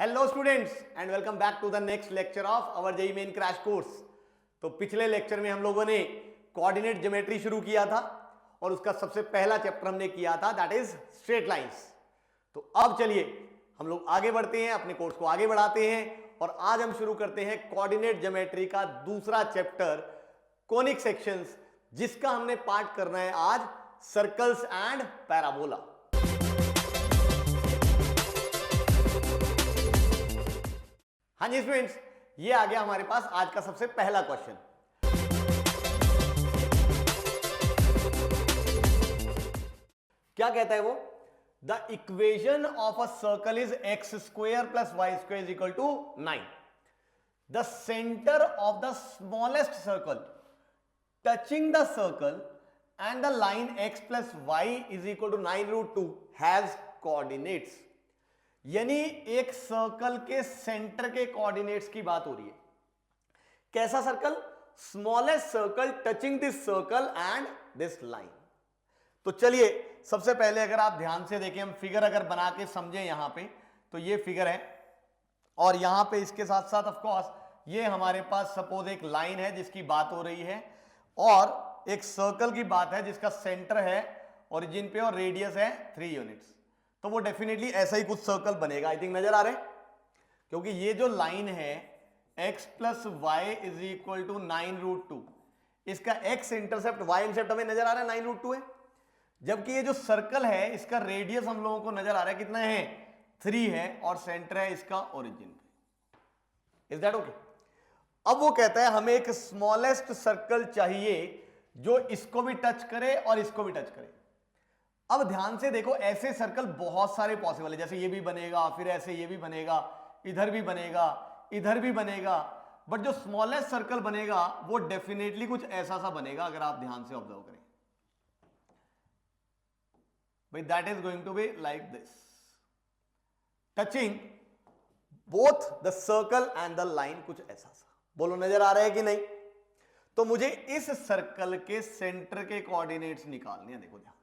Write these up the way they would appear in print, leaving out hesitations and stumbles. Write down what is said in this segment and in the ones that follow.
Hello students and welcome back to the next lecture of our JEE Main crash course. तो पिछले lecture में हम लोगों ने कोऑर्डिनेट ज्योमेट्री शुरू किया था और उसका सबसे पहला चैप्टर हमने किया था दैट इज स्ट्रेट लाइंस। तो अब चलिए हम लोग आगे बढ़ते हैं, अपने कोर्स को आगे बढ़ाते हैं और आज हम शुरू करते हैं कोऑर्डिनेट ज्योमेट्री का दूसरा चैप्टर कोनिक सेक्शंस, जिसका हमने पार्ट करना है आज सर्कल्स एंड पैराबोला। हाँ जी स्टूडेंट्स, ये आ गया हमारे पास आज का सबसे पहला क्वेश्चन। क्या कहता है वो? The equation of a circle is X square plus Y square is equal to 9। The centre of the smallest circle touching the circle and the line X plus Y is equal to 9√2 has coordinates. यानी एक circle के centre के coordinates की बात हो रही है। कैसा circle? Smallest circle touching this circle and this line. तो चलिए सबसे पहले अगर आप ध्यान से देखें, हम फिगर अगर बना के समझें यहां पे, तो ये फिगर है और यहां पे इसके साथ साथ ऑफ कोर्स ये हमारे पास सपोज एक लाइन है जिसकी बात हो रही है और एक सर्कल की बात है जिसका सेंटर है ओरिजिन पे और रेडियस है 3 यूनिट्स। तो वो डेफिनेटली ऐसा ही कुछ सर्कल बनेगा। आई थिंक नजर आ रहे हैं, क्योंकि ये जो लाइन है x plus Y is equal to 9√2, इसका x इंटरसेप्ट y इंटरसेप्ट हमें नजर आ रहा है 9√2 है, जबकि ये जो सर्कल है इसका रेडियस हम लोगों को नजर आ रहा है कितना है 3 है और सेंटर है इसका ओरिजिन पे। Is that okay? अब वो कहता है हमें एक स्मॉलेस्ट सर्कल चाहिए जो इसको भी टच करे और इसको भी टच करे। अब ध्यान से देखो, ऐसे सर्कल बहुत सारे पॉसिबल है, जैसे ये भी बनेगा, फिर ऐसे ये भी बनेगा, इधर भी बनेगा, इधर भी बनेगा, बट जो स्मॉलेस्ट सर्कल बनेगा वो डेफिनेटली कुछ ऐसा सा बनेगा। अगर आप ध्यान से ऑब्जर्व करें भाई, that is going to be like this, touching both the circle and the line, कुछ ऐसा सा। बोलो नजर आ रहा है कि नहीं? तो मुझे इस सर्कल के सेंटर के कोऑर्डिनेट्स निकालने हैं। देखो ध्यान,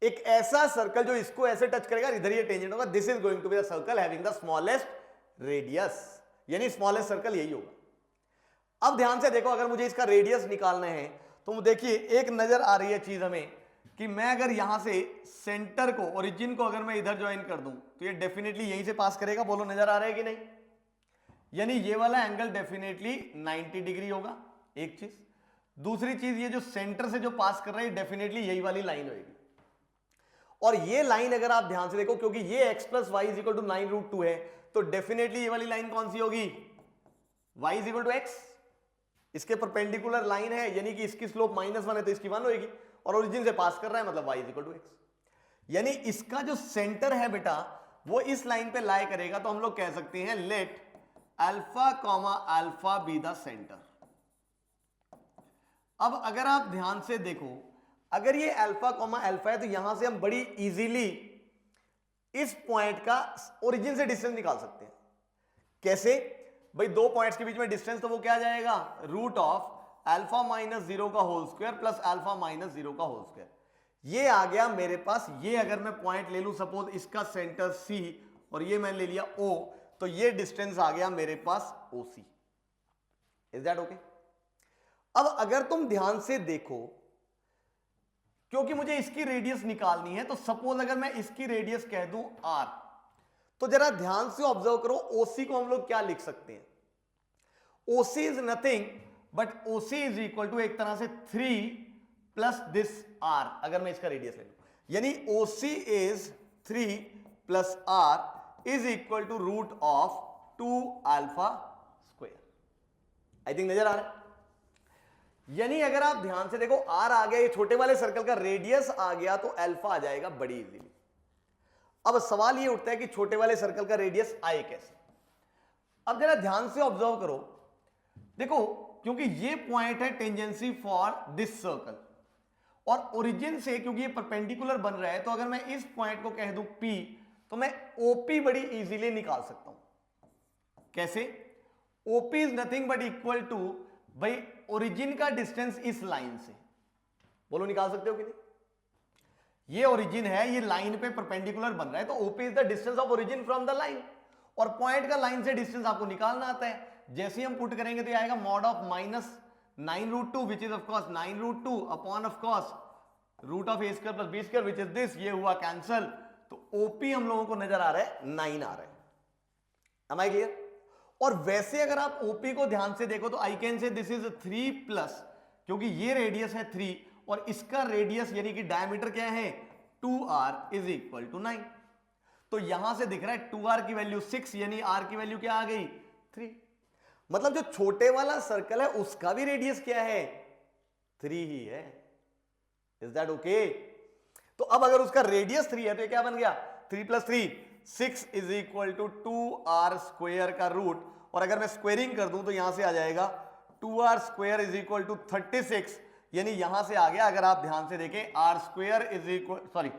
एक ऐसा सर्कल जो इसको ऐसे टच करेगा, इधर ये टेंजेंट होगा, this is going to be the circle having the smallest radius, यानी स्मॉलेस्ट सर्कल यही होगा। अब ध्यान से देखो, अगर मुझे इसका रेडियस निकालना है तो देखिए एक नजर आ रही है चीज हमें कि मैं अगर यहां से सेंटर को, ओरिजिन को अगर मैं इधर ज्वाइन कर दूं तो ये डेफिनेटली यहीं से पास करेगा। बोलो नजर आ रहा है कि नहीं? यानी ये वाला एंगल डेफिनेटली 90 डिग्री होगा, एक चीज। दूसरी चीज, ये जो सेंटर से जो पास कर रहा है डेफिनेटली यही वाली लाइन होगी। और ये लाइन अगर आप ध्यान से देखो, क्योंकि ये x plus Y is equal to 9√2 है, तो डेफिनेटली ये वाली लाइन कौन सी होगी? y is equal to x। इसके परपेंडिकुलर लाइन है, यानी कि इसकी स्लोप -1 है तो इसकी 1 होगी, और ओरिजिन से पास कर रहा है मतलब y is equal to x। यानी इसका जो सेंटर है बेटा वो इस लाइन पे लाई करेगा। तो हम लोग कह सकते हैं let alpha comma alpha be the centre. अब अगर आप ध्यान से देखो, अगर ये अल्फा कॉमा अल्फा है तो यहां से हम बड़ी इजीली इस पॉइंट का ओरिजिन से डिस्टेंस निकाल सकते हैं। कैसे भाई? दो पॉइंट्स के बीच में डिस्टेंस तो वो क्या आ जाएगा? रूट ऑफ अल्फा माइनस 0 का whole square plus alpha minus 0 का होल स्क्वायर। ये आ गया मेरे पास। ये अगर मैं पॉइंट ले लूं, सपोज इसका सेंटर C और ये मैंने ले लिया O, तो ये डिस्टेंस आ गया मेरे पास OC। Is that okay? अब अगर तुम ध्यान से देखो, क्योंकि मुझे इसकी रेडियस निकालनी है, तो सपोज अगर मैं इसकी रेडियस कह दूं r, तो जरा ध्यान से ऑब्जर्व करो, OC को हम लोग क्या लिख सकते हैं? OC is nothing but OC is equal to एक तरह से 3 प्लस दिस r, अगर मैं इसका रेडियस ले लूं, यानी OC is 3 plus r is equal to root of 2 alpha square. I think नजर आ रहा है? यानी अगर आप ध्यान से देखो, r आ गया, ये छोटे वाले सर्कल का रेडियस आ गया, तो अल्फा आ जाएगा बड़ी इजीली। अब सवाल ये उठता है कि छोटे वाले सर्कल का रेडियस आए कैसे? अब जरा ध्यान से ऑब्जर्व करो, देखो क्योंकि ये पॉइंट है टेंजेंसी फॉर दिस सर्कल, और ओरिजिन से क्योंकि ये परपेंडिकुलर बन रहा है, तो अगर मैं इस पॉइंट को कह दूं P, तो मैं OP बड़ी इजीली निकाल सकता हूं। कैसे? OP is nothing but equal to भाई ओरिजिन का डिस्टेंस इस लाइन से। बोलो निकाल सकते हो कि नहीं? ये ओरिजिन है, ये लाइन पे परपेंडिकुलर बन रहा है, तो OP is the distance of origin from the line, और पॉइंट का लाइन से डिस्टेंस आपको निकालना आता है। जैसे ही हम पुट करेंगे तो ये आएगा mod of -9√2 which is of course 9√2 upon of course root of A square plus B square which is this, ये हुआ कैंसल, तो ओपी हम लोगों को नजर आ रहा है 9 आ रहा है। Am I clear? और वैसे अगर आप ओपी को ध्यान से देखो तो आई कैन से दिस इज 3 प्लस, क्योंकि ये रेडियस है 3 और इसका रेडियस यानी कि डायमीटर क्या है 2r इज इक्वल टू 9। तो यहां से दिख रहा है 2r की वैल्यू 6 यानी r की वैल्यू क्या आ गई 3। मतलब जो छोटे वाला सर्कल है उसका भी रेडियस क्या है 3 ही है। Is that okay? तो अब अगर उसका रेडियस 3 है तो ये क्या बन गया 3 + 3 6 is equal to 2r square का रूट, और अगर मैं स्क्वेयरिंग कर दूं तो यहां से आ जाएगा 2r square is equal to 36, यानी यहां से आ गया, अगर आप ध्यान से देखें r square is equal, sorry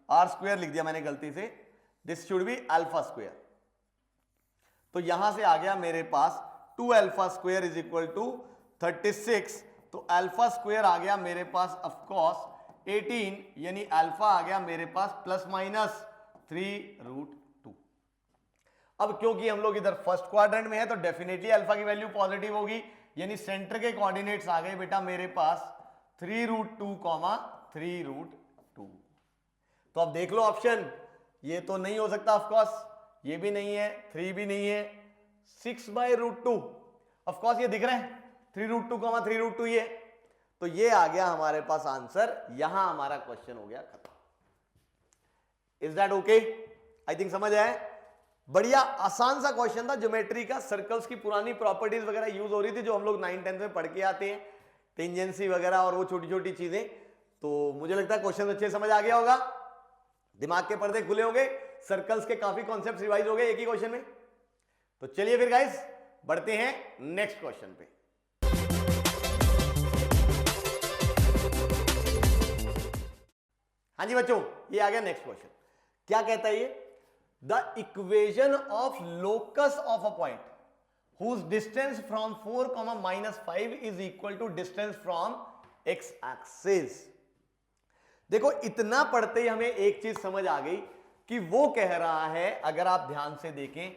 r square लिख दिया मैंने गलती से, this should be alpha square. तो यहां से आ गया मेरे पास 2 alpha square is equal to 36, तो अल्फा स्क्वायर आ गया मेरे पास ऑफकोर्स 18, यानी अल्फा आ गया मेरे पास ±3√2। अब क्योंकि हम लोग इधर फर्स्ट क्वाड्रेंट में है तो डेफिनेटली अल्फा की वैल्यू पॉजिटिव होगी, यानी सेंटर के कोऑर्डिनेट्स आ गए बेटा मेरे पास 3√2, 3√2। तो अब देख लो ऑप्शन, ये तो नहीं हो सकता ऑफकोर्स, ये भी नहीं है, 3 भी नहीं है, 6/√2 ऑफकोर्स ये दिख रहा है 3√2, 3√2 ये, तो ये आ गया हमारे पास आंसर, यहां हमारा क्वेश्चन हो गया खत्म। Is that okay? I think समझ आया। बढ़िया आसान सा क्वेश्चन था, ज्योमेट्री का, सर्कल्स की पुरानी प्रॉपर्टीज वगैरह यूज हो रही थी जो हम लोग 9th-10th में पढ़ के आते हैं, टेंजेंसी वगैरह और वो छोटी छोटी चीजें। तो मुझे लगता है क्वेश्चन अच्छे समझ आ गया होगा, दिमाग के पर्दे खुले होंगे, सर्कल्स के काफी कॉन्सेप्ट रिवाइज हो गए एक ही क्वेश्चन में। तो चलिए फिर गाइस बढ़ते हैं नेक्स्ट क्वेश्चन पे। हाँ जी बच्चों, ये आ गया नेक्स्ट क्वेश्चन। क्या कहता है ये? The equation of locus of a point whose distance from 4, -5 is equal to distance from x axis। देखो इतना पढ़ते ही हमें एक चीज समझ आ गई कि वो कह रहा है, अगर आप ध्यान से देखें,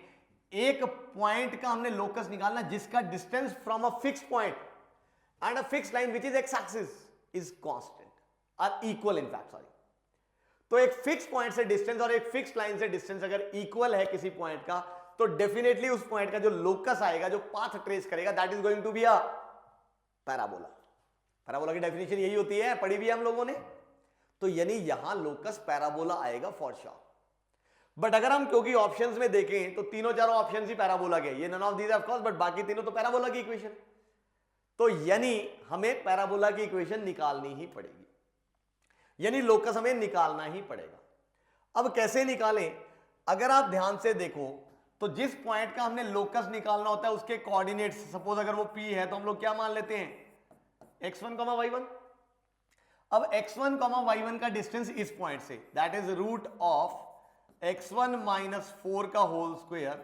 एक पॉइंट का हमने लोकस निकालना जिसका distance from a fix point and a fix line which is x axis is constant और इक्वल, इन फैक्ट सॉरी। तो एक फिक्स पॉइंट से डिस्टेंस और एक फिक्स लाइन से डिस्टेंस अगर इक्वल है किसी पॉइंट का, तो डेफिनेटली उस पॉइंट का जो लोकस आएगा, जो पाथ ट्रेस करेगा, that is going to be a parabola. Parabola की डेफिनेशन यही होती है, पढ़ी भी है हम लोगों ने। तो यानी यहां लोकस पैराबोला आएगा फॉर श्योर। बट अगर हम क्योंकि ऑप्शंस में देखें तो तीनों चारों ऑप्शंस ही पैराबोला के, ये none of these of course, but बाकी तीनों तो पैराबोला की इक्वेशन। तो यानी हमें पैराबोला की इक्वेशन निकालनी ही पड़ेगी, यानी लोकस हमें निकालना ही पड़ेगा। अब कैसे निकालें? अगर आप ध्यान से देखो तो जिस पॉइंट का हमने लोकस निकालना होता है उसके कोऑर्डिनेट्स, सपोज अगर वो P है तो हम लोग क्या मान लेते हैं x1, y1। अब x1, y1 का डिस्टेंस इस पॉइंट से, that is root of x1 - 4 का होल स्क्वायर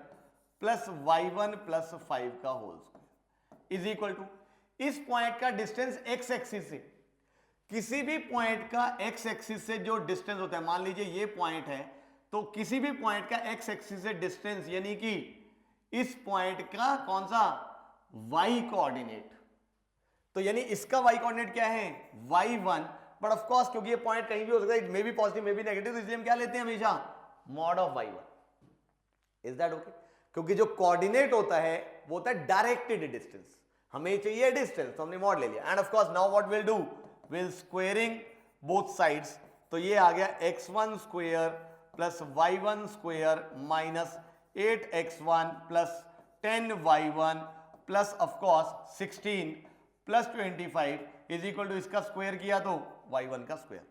प्लस y1 + 5 का whole square is equal to, इस पॉइंट का डिस्टेंस x एक्सिस से, किसी भी पॉइंट का x एक्सिस से जो डिस्टेंस होता है, मान लीजिए ये पॉइंट है, तो किसी भी पॉइंट का x एक्सिस से डिस्टेंस यानी कि इस पॉइंट का कौन सा y कोऑर्डिनेट, तो यानी इसका y कोऑर्डिनेट क्या है y1, बट ऑफ कोर्स क्योंकि ये पॉइंट कहीं भी हो सकता है, may be positive may be negative, तो इसलिए हम क्या लेते हैं हमेशा mod of y1। Is that okay? क्योंकि जो कोऑर्डिनेट होता है वो होता है डायरेक्टेड डिस्टेंस, हमें चाहिए डिस्टेंस, तो हमने मॉड ले लिया। And of course now what will do, will squaring both sides, तो ये आ गया x1 square plus y1 square minus 8x1 plus 10y1 plus of course 16 plus 25 is equal to, इसका स्क्वायर किया तो y1 का स्क्वायर।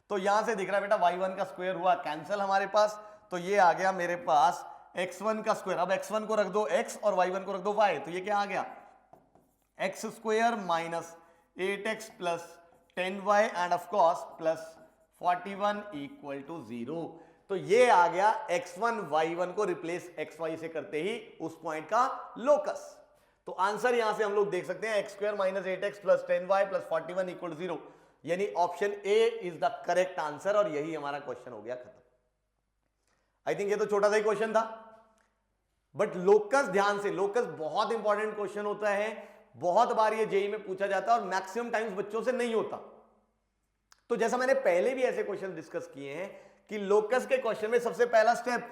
तो यहां से दिख रहा है बेटा y1 का स्क्वायर हुआ कैंसिल हमारे पास, तो ये आ गया मेरे पास x1 का स्क्वायर। अब x1 को रख दो x और y1 को रख दो y, तो ये क्या आ गया x square minus 8x plus 10y and of course plus 41 equal to 0। तो ये आ गया x1 y1 को रिप्लेस xy से करते ही उस पॉइंट का लोकस। तो आंसर यहां से हम लोग देख सकते हैं x square minus 8x plus 10y plus 41 equal 0। यानी option A is the correct answer और यही हमारा क्वेश्चन हो गया खत्म। आई थिंक ये तो छोटा सा ही क्वेश्चन था, बट लोकस ध्यान से, लोकस बहुत इंपॉर्टेंट क्वेश्चन होता है, बहुत बार ये जेईई में पूछा जाता है और मैक्सिमम टाइम्स बच्चों से नहीं होता। तो जैसा मैंने पहले भी ऐसे क्वेश्चन डिस्कस किए हैं कि लोकस के क्वेश्चन में सबसे पहला स्टेप,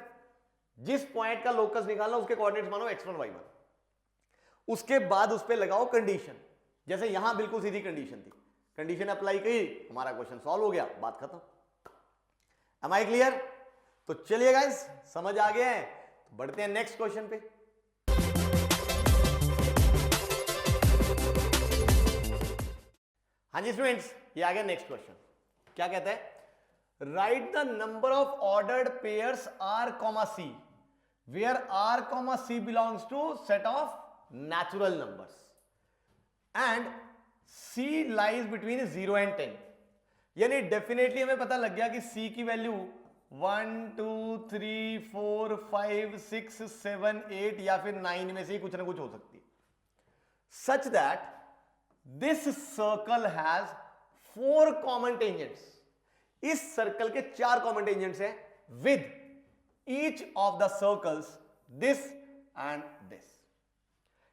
जिस पॉइंट का लोकस निकालना उसके कोऑर्डिनेट्स मानो x1 y1, उसके बाद उस पर लगाओ कंडीशन। जैसे यहां बिल्कुल सीधी कंडीशन थी, कंडीशन अप्लाई की, हमारा क्वेश्चन सॉल्व हो गया, बात खत्म। Am I clear? तो चलिए गाइस, समझ आ गया है, तो बढ़ते हैं नेक्स्ट क्वेश्चन पे। हाँ जी स्टूडेंट्स, ये आ गया नेक्स्ट क्वेश्चन। क्या कहता है? Write the number of ordered pairs r, c where r, c belongs to set of natural numbers and c lies between 0 and 10। यानी डेफिनेटली हमें पता लग गया कि c की वैल्यू 1 2 3 4 5 6 7 8 या फिर 9 में से ही कुछ ना कुछ हो सकती है, such that this circle has 4 common tangents. इस सर्कल के 4 कॉमन टेंजेंट्स हैं with each of the circles this and this.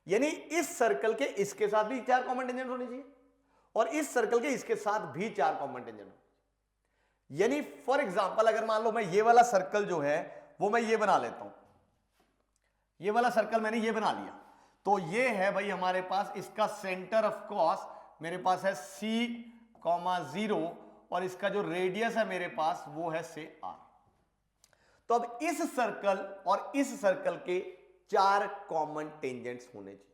यानी इस सर्कल के इसके साथ भी 4 कॉमन टेंजेंट होने चाहिए और इस सर्कल के इसके साथ भी 4 कॉमन टेंजेंट होने चाहिए। यानी फॉर एग्जांपल अगर मान लो मैं ये वाला सर्कल जो है वो मैं ये बना लेता हूं, ये वाला सर्कल मैंने ये बना लिया, तो ये है भाई हमारे पास इसका सेंटर ऑफ कॉस मेरे पास है c, 0 और इसका जो रेडियस है मेरे पास वो है से r। तो अब इस सर्कल और इस सर्कल के 4 कॉमन टेंजेंट्स होने चाहिए।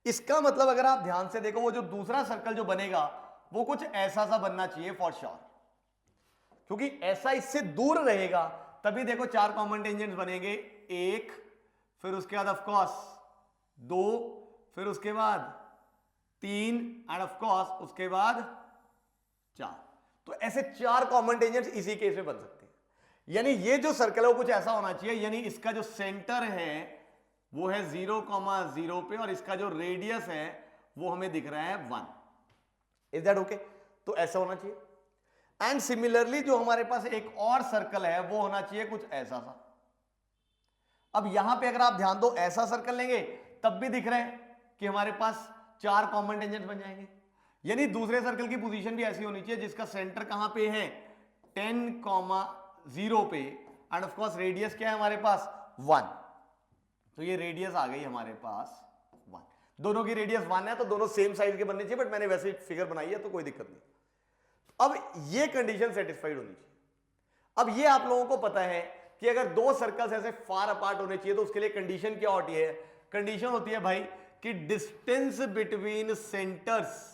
इसका मतलब अगर आप ध्यान से देखो, वो जो दूसरा सर्कल जो बनेगा वो कुछ ऐसा सा बनना चाहिए फॉर श्योर, क्योंकि ऐसा इससे दूर रहेगा तभी देखो 4 कॉमन टेंजेंट्स बनेंगे। 1, फिर उसके बाद ऑफ कोर्स 2, फिर उसके बाद 3 एंड ऑफ कोर्स उसके बाद 4। तो ऐसे 4 कॉमन टेंजेंट्स इसी केस में बन सकते हैं। यानी ये जो सर्कल है वो कुछ ऐसा होना चाहिए, यानी इसका जो सेंटर है वो है 0, 0 पे और इसका जो रेडियस है वो हमें दिख रहा है 1। Is that okay? तो ऐसा होना चाहिए। एंड सिमिलरली जो हमारे पास एक और सर्कल है वो होना चाहिए कुछ ऐसा सा। अब यहां पे अगर आप ध्यान दो, ऐसा सर्कल लेंगे तब भी दिख रहे हैं कि हमारे पास 4 कॉमन टेंजेंट बन जाएंगे। यानी दूसरे सर्कल की पोजीशन भी ऐसी होनी चाहिए जिसका सेंटर कहां पे है 10, 0 पे एंड ऑफ कोर्स रेडियस क्या है हमारे पास 1। तो ये रेडियस आ गई हमारे पास 1। दोनों की रेडियस 1 है तो दोनों सेम साइज के बनने चाहिए, बट मैंने वैसे फिगर बनाई है तो कोई दिक्कत नहीं। अब ये कंडीशन सेटिस्फाइड होनी चाहिए। अब ये आप लोगों को पता है कि अगर 2 सर्कल्स ऐसे फार अपार्ट होने चाहिए तो उसके लिए कंडीशन क्या होती है? कंडीशन होती है भाई कि distance between centres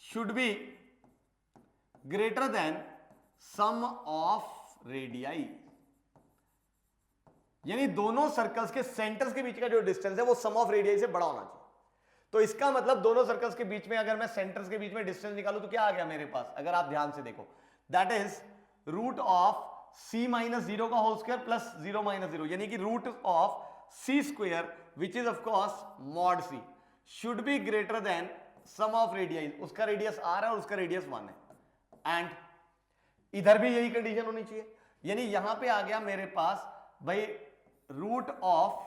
should be greater than sum of radii. यानी दोनों सर्कल्स के सेंटर्स के बीच का जो डिस्टेंस है वो सम ऑफ रेडियाई से बड़ा होना चाहिए। तो इसका मतलब दोनों सर्कल्स के बीच में अगर मैं सेंटर्स के बीच में डिस्टेंस निकालूं तो क्या आ गया मेरे पास? अगर आप ध्यान से देखो, that is root of c minus 0 का होल स्क्वायर प्लस 0 माइनस 0, यानी कि root of c square which is of course mod c should be greater than sum of radii. उसका रेडियस r है और उसका रेडियस 1 है। एंड इधर भी यही कंडीशन होनी चाहिए। यानी यहां पे आ गया मेरे पास भाई रूट ऑफ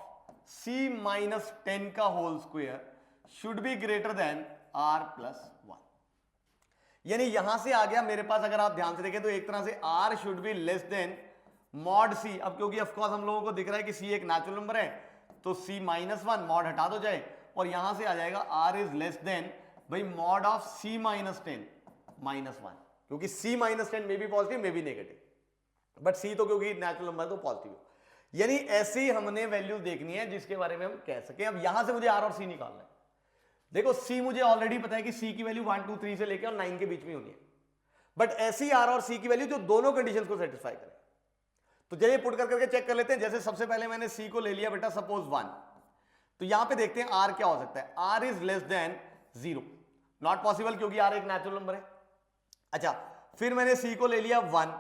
c माइनस 10 का whole square should be greater than r plus 1। यानी यहां से आ गया मेरे पास, अगर आप ध्यान से देखें तो एक तरह से r should be less then mod c। अब क्योंकि ऑफ कोर्स हम लोगों को दिख रहा है कि c एक नेचुरल नंबर है तो c माइनस 1 मॉड हटा दो जाए और यहां से आ जाएगा r इज लेस देन भाई mod of c minus 10 minus 1, क्योंकि c माइनस 10 में भी पॉजिटिव में भी नेगेटिव, बट c तो क्योंकि नेचुरल नंबर तो पॉजिटिव हो। यानी ऐसे ही हमने वैल्यू देखनी है जिसके बारे में हम कह सके। अब यहां से मुझे r और c निकालना है। देखो c मुझे ऑलरेडी पता है कि c की वैल्यू 1 2 3 से लेकर और 9 के बीच में होनी है, बट ऐसी r और c की वैल्यू जो दोनों कंडीशंस को सेटिस्फाई करे। तो चलिए पुट करके चेक कर लेते हैं। जैसे सबसे पहले मैंने c को ले लिया बेटा सपोज 1, तो यहां पे देखते हैं r क्या हो सकता है। r is less than 0, not possible क्योंकि r एक नेचुरल नंबर है। अच्छा, फिर मैंने c को ले लिया 1,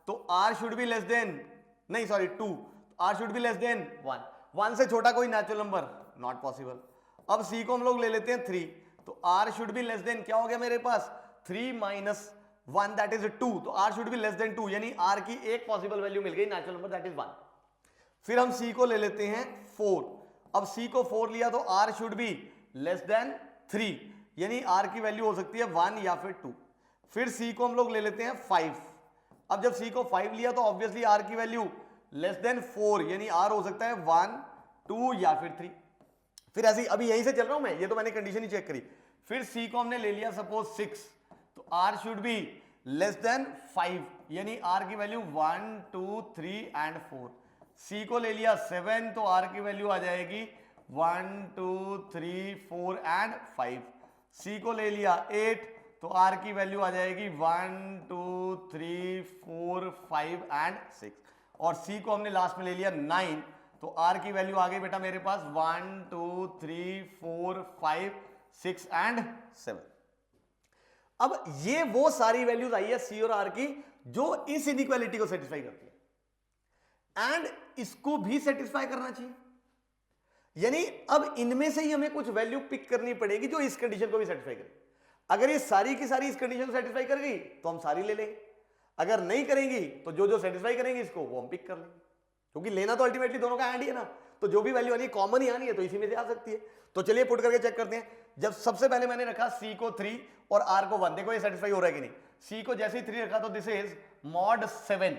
तो r should be less than, नहीं sorry 2, r should be less than 1। 1 से छोटा कोई नेचुरल नंबर, नॉट पॉसिबल। अब c को हम लोग ले लेते हैं 3, तो r should be less then क्या हो गया मेरे पास 3 माइनस 1 दैट इज 2, तो r should be less then 2, यानी r की एक पॉसिबल वैल्यू मिल गई नेचुरल नंबर दैट इज 1। फिर हम c को ले लेते हैं 4, अब c को 4 लिया तो r should be less then 3, यानी r की वैल्यू हो सकती है 1 या फिर 2। फिर c को हम लोग ले लेते हैं 5, अब जब c को 5 लिया तो ऑब्वियसली r की वैल्यू लेस देन 4, यानी r हो सकता है 1 2 या फिर 3। फिर ऐसे अभी यहीं से चल रहा हूं मैं, ये तो मैंने कंडीशन ही चेक करी। फिर c को हमने ले लिया सपोज 6, तो r should be less then 5, यानी r की वैल्यू 1 2 3 एंड 4। c को ले लिया 7, तो r की वैल्यू आ जाएगी 1 2 3 4 एंड 5। c को ले लिया 8, तो r की वैल्यू आ जाएगी 1 2 3 4 5 एंड 6। और c को हमने लास्ट में ले लिया 9, तो r की वैल्यू आ गई बेटा मेरे पास 1 2 3 4 5 6 एंड 7। अब ये वो सारी वैल्यूज आई है c और r की जो इस इनइक्वालिटी को सेटिस्फाई करती है, एंड इसको भी सेटिस्फाई करना चाहिए। यानी अब इनमें से ही हमें कुछ वैल्यू पिक करनी पड़ेगी जो इस कंडीशन को भी सेटिस्फाई करेगी। अगर ये सारी की सारी इस कंडीशन को सेटिस्फाई करेगी तो हम सारी ले लेंगे, अगर नहीं करेंगी तो जो जो सेटिस्फाई करेंगे इसको वो हम पिक कर लेंगे, क्योंकि लेना तो अल्टीमेटली दोनों का एंड ही है ना, तो जो भी वैल्यू आनी है कॉमन ही आनी है, तो इसी में से आ सकती है। तो चलिए पुट करके चेक करते हैं। जब सबसे पहले मैंने रखा c को 3 और r को 1, देखो ये सेटिस्फाई हो रहा है कि नहीं। c को जैसे ही 3 रखा तो दिस इज मॉड 7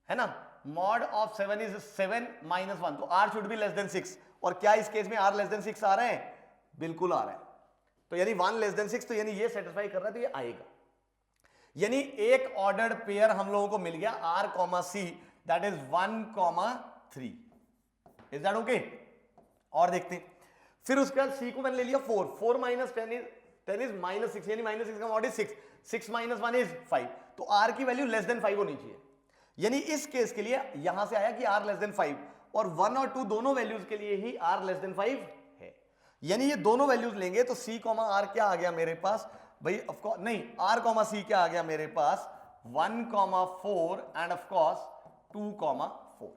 है ना, मॉड ऑफ 7 इज 7 माइनस 1, तो r should be less then 6। और क्या इस केस में r लेस देन 6 आ रहा है? बिल्कुल आ रहा है, तो यानी 1 लेस देन 6, तो यानी ये सेटिस्फाई कर रहा है, तो ये आएगा। यानी एक ऑर्डर्ड पेयर हम लोगों को मिल गया r comma c that is 1 comma 3। Is that okay? और देखते हैं। फिर उसके बाद c को मैंने ले लिया 4, 4 माइनस 10 इज माइनस 6, यानी माइनस 6 का मॉड इज 6, 6 माइनस 1 इज 5, तो r की वैल्यू लेस देन 5 होनी चाहिए। यानी इस केस के लिए यहां से आया कि r लेस देन 5, और 1 और 2 दोनों वैल्यूज के लिए ही r लेस देन 5 है। यानी ये दोनों वैल्यूज लेंगे तो c कॉमा r क्या आ गया मेरे पास भाई, ऑफ कोर्स नहीं, r कॉमा c क्या आ गया मेरे पास 1 comma 4 and of course 2 comma 4।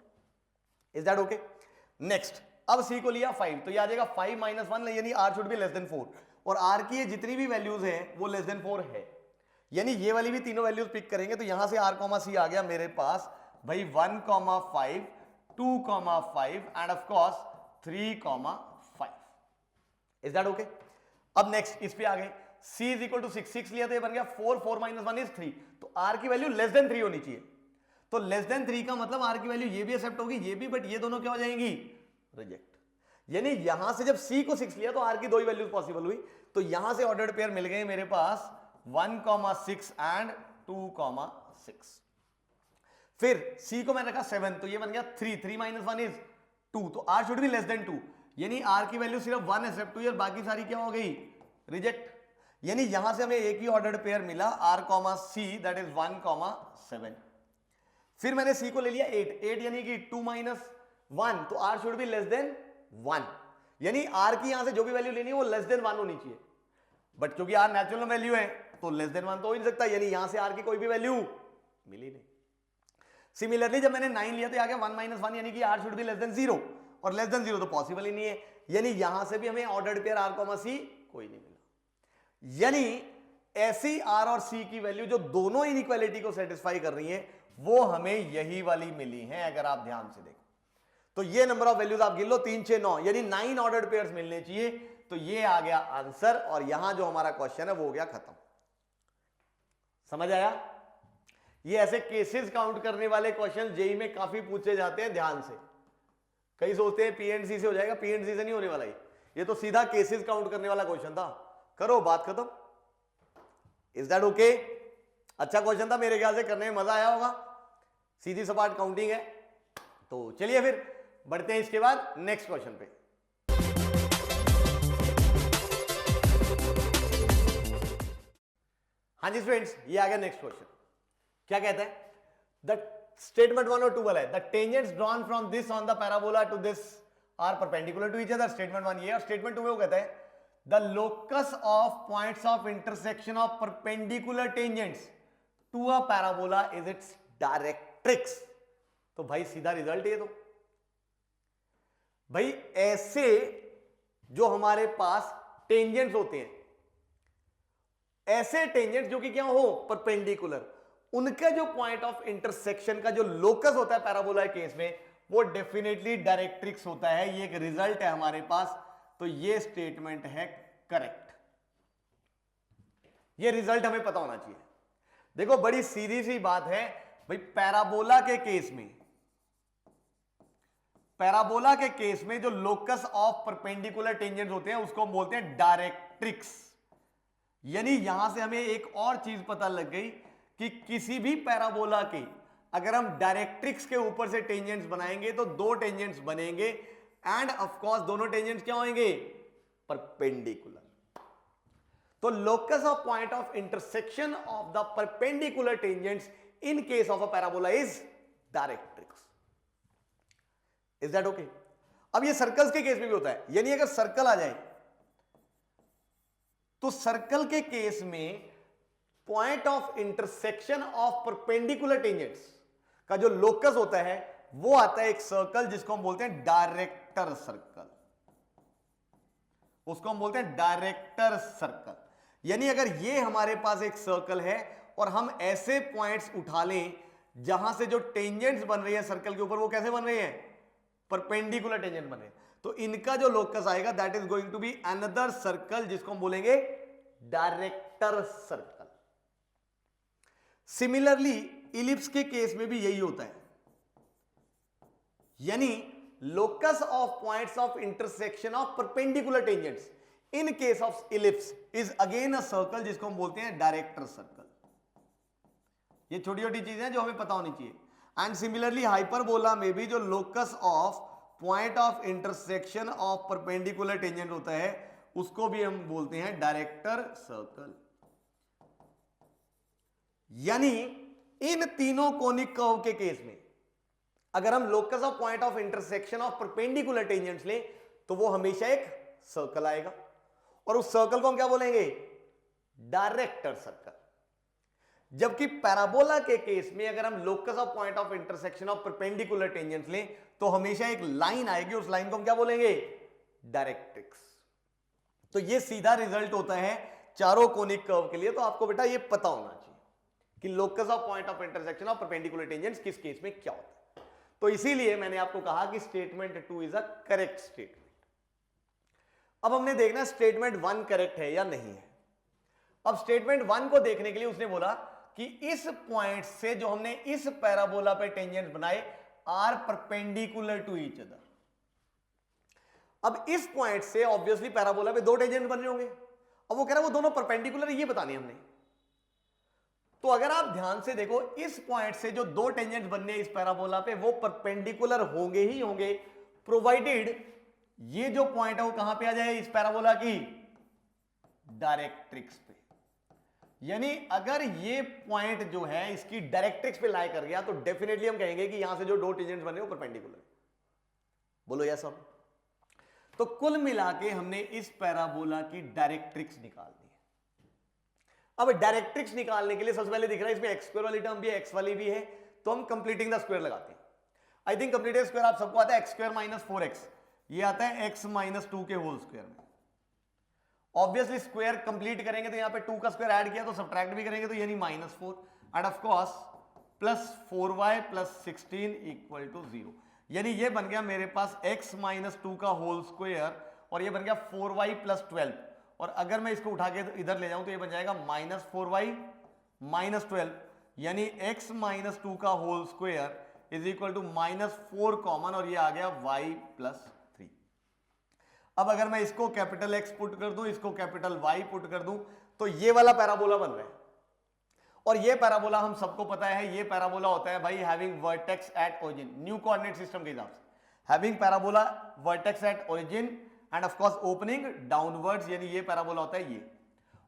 Is that okay? Next, अब c को लिया 5, तो ये आ जाएगा 5 माइनस 1, यानी r should be less then 4, और r की ये जितनी भी वैल्यूज हैं वो लेस देन 4 है। यानी ये वाली भी तीनों वैल्यूज पिक करेंगे, तो यहां से r कॉमा c आ गया मेरे पास भाई 1 comma 5 2 comma 5 and of course 3 comma 5। Is that okay? अब नेक्स्ट इस पे आ गए, c इज इक्वल टू 6, 6 लिया तो ये बन गया 4, 4 माइनस 1 इज 3, तो r की वैल्यू लेस देन 3 होनी चाहिए। तो लेस देन 3 का मतलब r की वैल्यू ये भी एक्सेप्ट होगी, ये भी, बट ये दोनों क्या हो जाएंगी? रिजेक्ट। यानी यहां से जब c को 6 लिया तो r की दो ही वैल्यूज पॉसिबल हुई, तो यहां से ऑर्डर्ड पेयर मिल गए मेरे पास 1,6 एंड 2,6। फिर c को मैंने रखा 7, तो ये बन गया 3, 3 माइनस 1 इज 2, तो r should be less then 2, यानी r की वैल्यू सिर्फ 1 एक्सेप्ट हुई और बाकी सारी क्या हो गई? रिजेक्ट। यानी यहां से हमें एक ही ऑर्डर्ड पेयर मिला r comma c that is 1,7। फिर मैंने c को ले लिया 8, 8 यानी कि 2 माइनस 1, तो r should be less than 1, यानी r की यहां से जो भी वैल्यू लेनी है वो लेस देन 1 होनी चाहिए, बट क्योंकि r नेचुरल वैल्यू है तो लेस देन 1 तो हो ही नहीं सकता, यानी यहां से r की कोई भी वैल्यू मिली नहीं। सिमिलरली जब मैंने 9 लिया तो आ गया 1 माइनस 1, यानी कि r should be less then 0, और लेस देन 0 तो पॉसिबल ही नहीं है, यानी यहां से भी हमें ordered pair r comma c कोई नहीं मिला। यानी ऐसी r और c की वैल्यू जो दोनों इनइक्वालिटी को सेटिस्फाई कर रही है वो हमें यही वाली मिली है। अगर आप ध्यान से देखो तो ये नंबर ऑफ वैल्यूज आप गिन लो, 3 6 9, यानी 9 ऑर्डर्ड पेयर्स मिलने चाहिए, तो ये आ गया आंसर, और यहां जो हमारा क्वेश्चन है वो हो गया खत्म। समझ आया? ये ऐसे केसेस काउंट करने वाले क्वेश्चन जेई में काफी पूछे जाते हैं, ध्यान से। कई सोचते हैं पीएनसी से हो जाएगा, पीएनसी से नहीं होने वाला, ये तो सीधा केसेस काउंट करने वाला क्वेश्चन था। करो बात खत्म। Is that okay? अच्छा क्वेश्चन था, मेरे ख्याल से करने में मजा आया होगा, सीधी सपाट काउंटिंग है। तो चलिए फिर बढ़ते हैं इसके बाद नेक्स्ट क्वेश्चन पे। हाँ जी स्टूडेंट्स, ये आ गया नेक्स्ट क्वेश्चन। क्या कहता है? द स्टेटमेंट 1 और 2 वाला है, the tangents drawn from this on the parabola to this are perpendicular to each other. Statement 1 ये, और स्टेटमेंट 2 में वो कहता है the locus of points of intersection of perpendicular tangents to a parabola is its directrix. तो भाई सीधा result ये, तो भाई ऐसे जो हमारे पास टेंजेंट्स होते हैं, ऐसे टेंजेंट्स जो कि क्या हो, परपेंडिकुलर, उनका जो पॉइंट ऑफ इंटरसेक्शन का जो लोकस होता है पैराबोला केस में, वो डेफिनेटली डायरेक्ट्रिक्स होता है। ये एक रिजल्ट है हमारे पास, तो ये स्टेटमेंट है करेक्ट। ये रिजल्ट हमें पता होना चाहिए। देखो बड़ी सीधी सी बात है भाई, पैराबोला के केस में, पैराबोला के केस में जो लोकस ऑफ परपेंडिकुलर टेंजेंट्स होते हैं उसको हम बोलते हैं डायरेक्ट्रिक्स। यानी यहां से हमें एक और चीज पता लग गई कि किसी भी पैराबोला के अगर हम डायरेक्ट्रिक्स के ऊपर से टेंजेंट्स बनाएंगे तो दो टेंजेंट्स बनेंगे, एंड ऑफ कोर्स दोनों टेंजेंट्स क्या होंगे, परपेंडिकुलर। तो locus of point of intersection of the perpendicular tangents in case of a parabola is directrix. Is that okay? अब ये सर्कल्स के केस में भी होता है, यानी अगर सर्कल आ जाए तो सर्कल के केस में point of intersection of perpendicular tangents का जो लोकस होता है वो आता है एक सर्कल जिसको हम बोलते हैं डायरेक्टर सर्कल। उसको हम बोलते हैं डायरेक्टर सर्कल। यानी अगर ये हमारे पास एक सर्कल है और हम ऐसे पॉइंट्स उठा लें जहां से जो टेंजेंट्स बन रही है सर्कल के ऊपर वो कैसे बन रही है, परपेंडिकुलर टेंजेंट बन रहे हैं, तो इनका जो लोकस आएगा that is going to be another circle जिसको हम बोलेंगे डायरेक्टर सर्कल। सिमिलरली इलिप्स के केस में भी यही होता है, यानी locus of points of intersection of perpendicular tangents in case of ellipse is again a circle जिसको हम बोलते हैं डायरेक्टर सर्कल। ये छोटी छोटी चीजें हैं जो हमें पता होनी चाहिए। एंड सिमिलरली हाइपरबोला में भी जो locus of point of intersection of perpendicular tangent होता है उसको भी हम बोलते हैं डायरेक्टर सर्कल। यानी इन तीनों कोनिक कर्व के केस में अगर हम locus of point of intersection of perpendicular tangents लें तो वो हमेशा एक सर्कल आएगा, और उस सर्कल को हम क्या बोलेंगे, डायरेक्टर सर्कल। जबकि पैराबोला के केस में अगर हम locus of point of intersection of perpendicular tangents लें तो हमेशा एक लाइन आएगी, उस लाइन को हम क्या बोलेंगे, डायरेक्ट्रिक्स। तो ये सीधा रिजल्ट होता है चारों कोनिक कर्व के लिए। तो आपको बेटा ये पता होना चाहिए कि locus of point of intersection of perpendicular tangents किस केस में क्या होता है। तो इसीलिए मैंने आपको कहा कि statement 2 is a correct statement. अब हमने देखना स्टेटमेंट 1 करेक्ट है या नहीं है। अब स्टेटमेंट 1 को देखने के लिए उसने बोला कि इस पॉइंट से जो हमने इस पैराबोला पे टेंजेंट बनाए are perpendicular to each other. अब इस पॉइंट से ऑब्वियसली पैराबोला पे दो टेंजेंट बन रहे होंगे, अब वो कह रहा है वो दोनों परपेंडिकुलर है, ये बतानी हमने। तो अगर आप ध्यान से देखो इस पॉइंट से जो दो टेंजेंट बनने इस पैराबोला पे वो परपेंडिकुलर होंगे ही होंगे, प्रोवाइडेड ये जो पॉइंट है वो कहां पे आ जाए, इस पैराबोला की डायरेक्ट्रिक्स पे। यानी अगर ये पॉइंट जो है इसकी डायरेक्ट्रिक्स पे लाई कर गया तो डेफिनेटली हम कहेंगे कि यहां से जो दो टेंजेंट बन रहे वो परपेंडिकुलर। बोलो यस सब। तो कुल मिला के हमने इस पैराबोला की डायरेक्ट्रिक्स निकाल दी। अब डायरेक्ट्रिक्स निकालने के लिए सबसे पहले दिख रहा है इसमें एक्स स्क्वायर वाली टर्म भी है, एक्स वाली भी है, तो हम कंप्लीटिंग द स्क्वायर लगाते हैं। आई थिंक कंप्लीटेड स्क्वायर आप सबको आता है एक्स स्क्वायर माइनस 4x, ये आता है एक्स माइनस 2 के होल स्क्वायर में। ऑब्वियसली स्क्वायर कंप्लीट करेंगे तो यहां पे 2 का स्क्वायर ऐड किया तो सब्ट्रैक्ट भी करेंगे तो यानी -4 and of course plus 4y plus 16 equal to 0। यानी ये बन गया मेरे पास x माइनस 2 का होल स्क्वायर और ये बन गया 4y प्लस 12। और अगर मैं इसको उठा के इधर ले जाऊं तो ये बन जाएगा -4y माइनस 12, यानी x माइनस 2 का whole square is equal to -4 common और ये आ गया y प्लस 3। अब अगर मैं इसको कैपिटल X पुट कर दूं, इसको कैपिटल Y पुट कर दूं तो ये वाला पैराबोला बन रहा है। और ये पैराबोला हम सबको पता है, ये पैराबोला होता है भाई having vertex at origin, new coordinate system के हिसाब से having parabola vertex at origin and of course opening downwards, यानी ये पैराबोला होता है ये।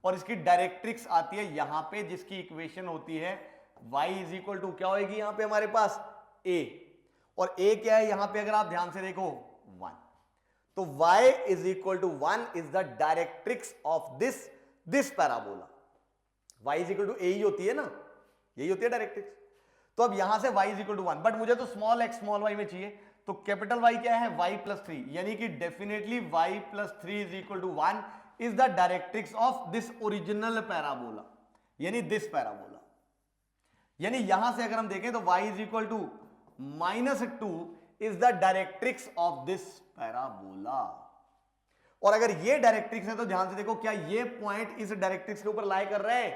और इसकी डायरेक्ट्रिक्स आती है यहां पे जिसकी इक्वेशन होती है y इज इक्वल टू क्या होगी यहां पे हमारे पास a, और a क्या है यहां पे अगर आप ध्यान से देखो 1, तो y is equal to 1 is the directrix of this parabola. y is equal to a ही होती है ना, यही होती है डायरेक्ट्रिक्स। तो अब यहां से y is equal to 1, but मुझे तो स्मॉल x स्मॉल y में चाहिए, तो कैपिटल वाई क्या है, y प्लस 3, यानी कि definitely y plus 3 is equal to 1 is the directrix of this original parabola, यानी दिस पैराबोला। यानी यहां से अगर हम देखें तो y is equal to -2 is the directrix of this parabola. और अगर ये डायरेक्ट्रिक्स है तो ध्यान से देखो, क्या ये पॉइंट इस डायरेक्ट्रिक्स के ऊपर लाई कर रहा है?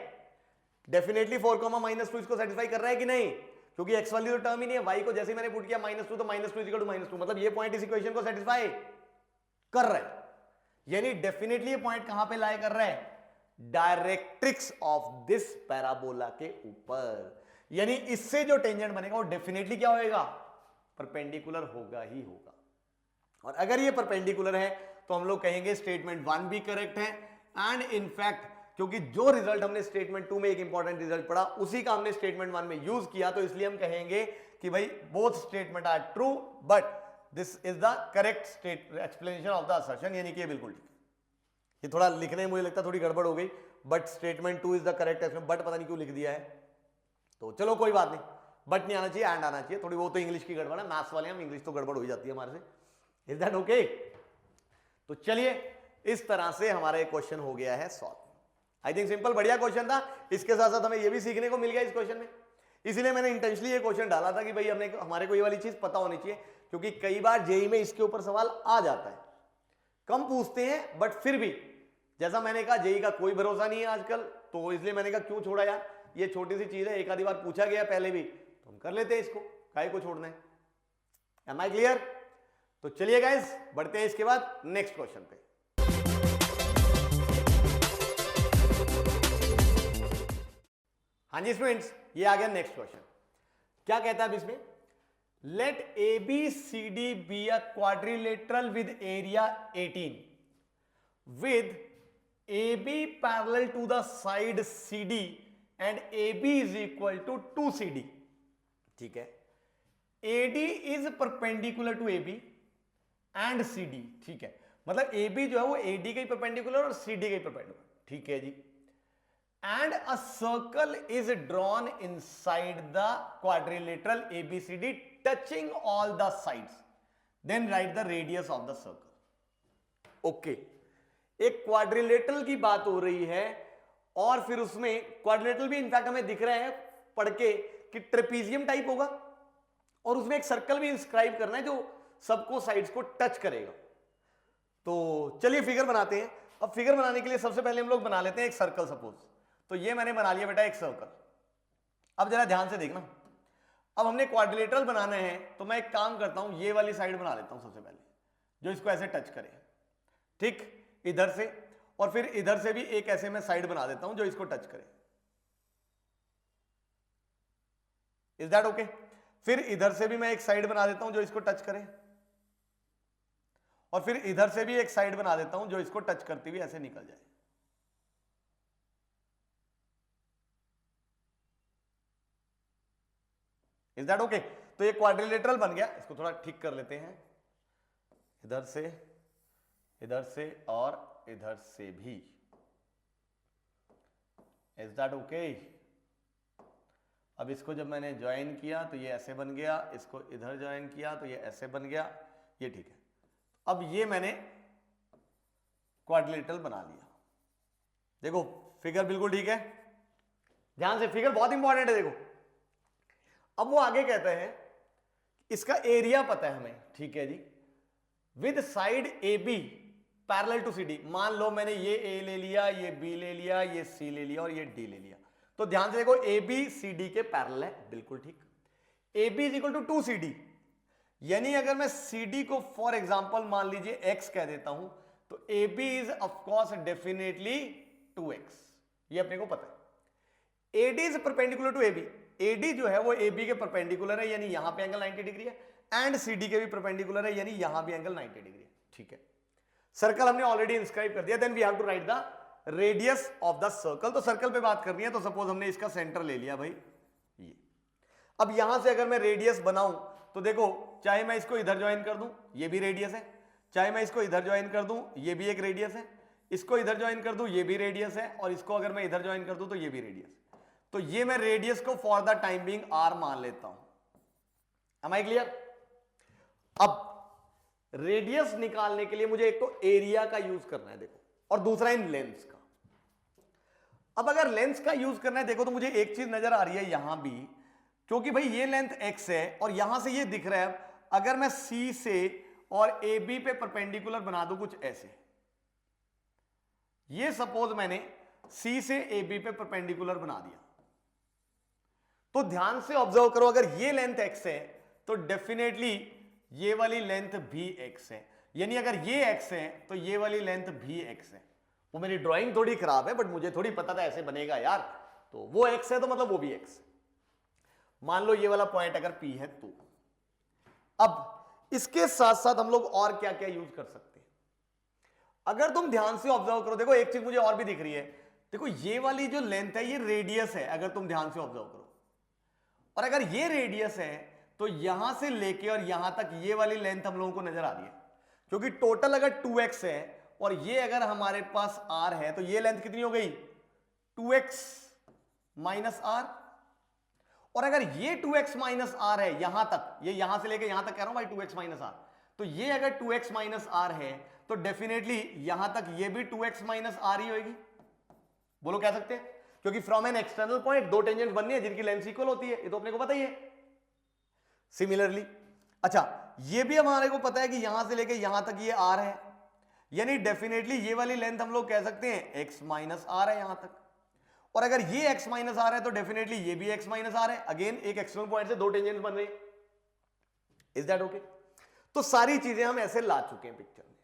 डेफिनेटली 4, -2 इसको सेटिस्फाई कर रहा है कि नहीं, क्योंकि एक्स वाली तो टर्म ही नहीं है। y को जैसे ही मैंने पुट किया -2 तो -2 इक्वल टू -2, मतलब ये पॉइंट इस इक्वेशन को सेटिस्फाई कर रहा है। यानी डेफिनेटली ये पॉइंट कहां पे लाई कर रहा है? डायरेक्ट्रिक्स ऑफ दिस पैराबोला के ऊपर। यानी इससे जो टेंजेंट बनेगा वो डेफिनेटली क्या होएगा? परपेंडिकुलर होगा ही होगा। और अगर ये परपेंडिकुलर है तो हम लोग कहेंगे स्टेटमेंट 1 भी करेक्ट है। एंड इनफैक्ट क्योंकि जो रिजल्ट हमने स्टेटमेंट 2 में एक इंपॉर्टेंट रिजल्ट पढ़ा उसी का हमने स्टेटमेंट 1 में यूज किया, तो इसलिए हम कहेंगे कि भाई both statement are true but this is the correct state explanation of the assertion, यानी कि ये बिल्कुल ठीक है। ये थोड़ा लिखने में मुझे लगता है थोड़ी गड़बड़ हो गई, but statement 2 is the correct explanation, but पता नहीं क्यों लिख दिया है, तो चलो कोई बात नहीं, बट नहीं आना चाहिए, एंड आना चाहिए। थोड़ी वो तो इंग्लिश की गड़बड़ है, मैथ्स वाले हम इंग्लिश तो गड़बड़ हो ही जाती है हमारे से। Is that okay? तो चलिए इस तरह से हमारा एक क्वेश्चन हो गया है सॉल्व। आई थिंक सिंपल बढ़िया क्वेश्चन था। इसके साथ साथ हमें यह भी सीखने को मिल गया इस क्वेश्चन में, इसीलिए मैंने इंटेंशनली ये क्वेश्चन डाला था कि भाई हमारे को ये वाली चीज पता होनी चाहिए, क्योंकि कई बार जेई में इसके ऊपर सवाल आ जाता है। कम पूछते हैं बट फिर भी, जैसा मैंने कहा जेई का कोई भरोसा नहीं है आजकल, तो इसलिए मैंने कहा क्यों छोड़ा यार, ये छोटी सी चीज है, एक आधी बार पूछा गया पहले भी, तो हम कर लेते हैं इसको, काहे को छोड़ना है। Am I clear? तो चलिए गाइस बढ़ते हैं इसके बाद नेक्स्ट क्वेश्चन पे। हाँ जी स्टूडेंट्स, ये आ गया नेक्स्ट क्वेश्चन। क्या कहता है अब इसमें? Let A B C D be a quadrilateral with area 18 with A B parallel to the side C D and A B is equal to 2 C D. ठीक है, A D is perpendicular to A B and C D. ठीक है, मतलब A B जो है वो A D के perpendicular और सी डी के परपेंडिकुलर। ठीक है जी। And a circle is drawn inside the quadrilateral ABCD touching all the sides, then write the radius of the circle. Okay, एक क्वाड्रिलेटरल की बात हो रही है और फिर उसमें क्वाड्रिलेटरल भी इनफैक्ट हमें दिख रहा है पढ़ के कि ट्रेपीजियम टाइप होगा और उसमें एक सर्कल भी इंस्क्राइब करना है जो सबको साइड्स को टच करेगा। तो चलिए फिगर बनाते हैं। अब फिगर बनाने के लिए सबसे पहले हम लोग बना लेते हैं एक सर्कल। सपोज तो ये मैंने बना लिया बेटा एक सर्कल। अब जरा ध्यान से देखना, अब हमने क्वाड्रिलेटरल बनाना है तो मैं एक काम करता हूं, ये वाली साइड बना लेता हूं सबसे पहले, जो इसको ऐसे टच करे, ठीक, इधर से, और फिर इधर से भी एक ऐसे मैं साइड बना देता हूं जो इसको टच करे। Is that okay? फिर इधर से भी मैं एक साइड बना देता हूं जो इसको टच करे, और फिर इधर से भी एक साइड बना देता हूं जो इसको टच करती हुई ऐसे निकल जाए। Is that okay? तो ये क्वाड्रिलेटरल बन गया। इसको थोड़ा ठीक कर लेते हैं, इधर से और इधर से भी। Is that okay? अब इसको जब मैंने ज्वाइन किया तो ये ऐसे बन गया, इसको इधर ज्वाइन किया तो ये ऐसे बन गया, ये ठीक है। अब ये मैंने क्वाड्रिलेटरल बना लिया। देखो फिगर बिल्कुल ठीक है, ध्यान से, फिगर बहुत इंपॉर्टेंट है। देखो अब वो आगे कहते हैं इसका एरिया पता है हमें, ठीक है जी, with side A B parallel to C D. मान लो मैंने ये ए ले लिया, ये बी ले लिया, ये सी ले लिया और ये डी ले लिया, तो ध्यान से देखो ए बी सी डी के पैरेलल है, बिल्कुल ठीक। A B is equal to 2 C D, यानी अगर मैं सी डी को फॉर एग्जाम्पल मान लीजिए एक्स कह देता हूं तो A B is of course definitely 2x, ये अपने को पता है। A D is perpendicular to A B, AD जो है वो AB के परपेंडिकुलर है, यानी यहां पे एंगल 90 डिग्री है, एंड CD के भी परपेंडिकुलर है, यानी यहां भी एंगल 90 डिग्री है। ठीक है, सर्कल हमने ऑलरेडी इंस्क्राइब कर दिया। Then we have to write the radius of the circle. तो सर्कल पे बात करनी है, तो सपोज हमने इसका सेंटर ले लिया भाई ये। अब यहां से अगर मैं रेडियस बनाऊं तो देखो, चाहे मैं इसको इधर ज्वाइन कर दूं, ये भी रेडियस है, चाहे मैं इसको इधर ज्वाइन कर दूं, ये भी एक रेडियस है, इसको इधर ज्वाइन कर दूं, ये भी रेडियस है, और इसको अगर मैं इधर ज्वाइन कर दूं तो ये भी रेडियस है। तो ये मैं रेडियस को for the time being r मान लेता हूं। Am I clear? अब रेडियस निकालने के लिए मुझे एक तो एरिया का यूज करना है देखो, और दूसरा इन लेंस का। अब अगर लेंस का यूज करना है देखो, तो मुझे एक चीज नजर आ रही है यहां भी, क्योंकि भाई ये लेंथ x है और यहां से ये दिख रहा है, अगर मैं C से और AB पे परपेंडिकुलर बना दूं कुछ ऐसे, ये सपोज मैंने C से AB पे परपेंडिकुलर बना दिया, तो ध्यान से ऑब्जर्व करो, अगर ये लेंथ x है तो डेफिनेटली ये वाली लेंथ भी x है, यानी अगर ये x है तो ये वाली लेंथ भी x है। वो मेरी ड्राइंग थोड़ी खराब है, बट मुझे थोड़ी पता था ऐसे बनेगा यार, तो वो x है तो मतलब वो भी x है। मान लो ये वाला पॉइंट अगर P है तो अब इसके साथ साथ हम लोग और क्या क्या यूज कर सकते हैं, अगर तुम ध्यान से ऑब्जर्व करो, देखो एक चीज मुझे और भी दिख रही है, देखो ये वाली जो लेंथ है ये रेडियस है, अगर तुम ध्यान से ऑब्जर्व करो, और अगर ये रेडियस है तो यहां से लेके और यहां तक ये वाली लेंथ हम लोगों को नजर आ रही है, क्योंकि टोटल अगर 2x है और ये अगर हमारे पास r है तो ये लेंथ कितनी हो गई 2x माइनस r, और अगर ये 2x माइनस r है यहां तक, ये यहां से लेके यहां तक कह रहा हूं भाई 2x माइनस r, तो ये अगर 2x माइनस r है तो डेफिनेटली यहां तक ये भी 2x माइनस r ही होगी। बोलो कह सकते हैं, क्योंकि फ्रॉम एन एक्सटर्नल पॉइंट दो टेंजेंट बननी है जिनकी लेंथ इक्वल होती है, ये तो अपने को पता ही है। सिमिलरली अच्छा ये भी हमारे को पता है कि यहां से लेके यहां तक ये r है, यानी डेफिनेटली ये वाली लेंथ हम लोग कह सकते हैं x माइनस r है यहां तक, और अगर ये x माइनस r है तो डेफिनेटली ये भी x माइनस r है, अगेन एक एक्सटर्नल पॉइंट से दो टेंजेंट बन रही है। Is that okay? तो सारी चीजें हम ऐसे ला चुके हैं पिक्चर में।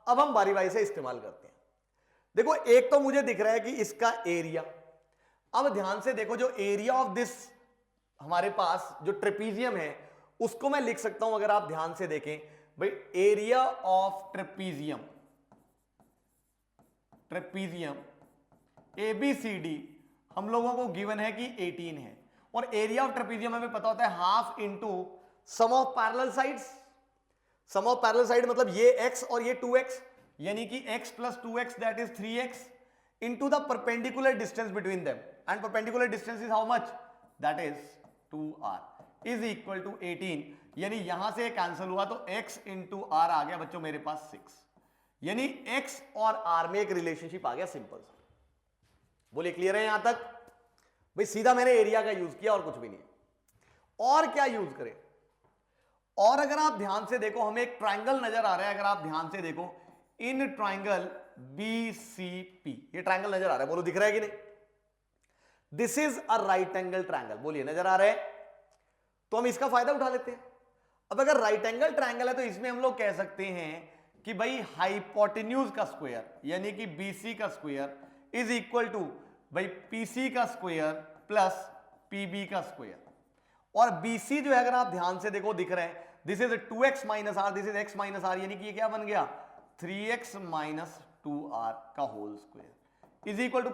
अब हम बारी बारी से इस्तेमाल करते हैं। देखो एक तो मुझे दिख रहा है कि इसका एरिया, अब ध्यान से देखो, जो एरिया ऑफ दिस हमारे पास जो ट्रेपीजियम है उसको मैं लिख सकता हूं, अगर आप ध्यान से देखें भाई, area of trapezium, trapezium ABCD हम लोगों को गिवन है कि 18 है, और एरिया ऑफ ट्रेपीजियम हमें पता होता है half into sum of parallel sides. Sum of parallel side मतलब ये x और ये 2x, यानी कि x plus 2x that is 3x into the perpendicular distance between them, and perpendicular distance is how much, that is 2r is equal to 18, यानी यहां से cancel हुआ तो x इंटू r आ गया बच्चों मेरे पास 6, यानी x और r में एक रिलेशनशिप आ गया सिंपल सा। बोलिए क्लियर है यहां तक? भाई सीधा मैंने एरिया का यूज किया और कुछ भी नहीं है। और क्या यूज करें? और अगर आप ध्यान से देखो, हमें एक ट्राइंगल नजर आ रहा है, अगर आप ध्यान से देखो, इन ट्राइंगल BCP, ये ट्राइंगल नजर आ रहा है, बोलो दिख रहा है कि नहीं? This is a right angle triangle, बोलिए नजर आ रहा है? तो हम इसका फायदा उठा लेते हैं। अब अगर राइट एंगल ट्राइंगल है तो इसमें हम लोग कह सकते हैं कि भाई हाइपोटेन्यूज का स्क्वायर यानी कि BC का स्क्वायर इज इक्वल टू भाई PC का स्क्वायर प्लस PB का स्क्वायर, और BC जो है अगर आप ध्यान से देखो दिख रहा है, this is 2x minus r, this is x minus r, यानी कि ये क्या बन गया 3x माइनस 2r का whole square is equal to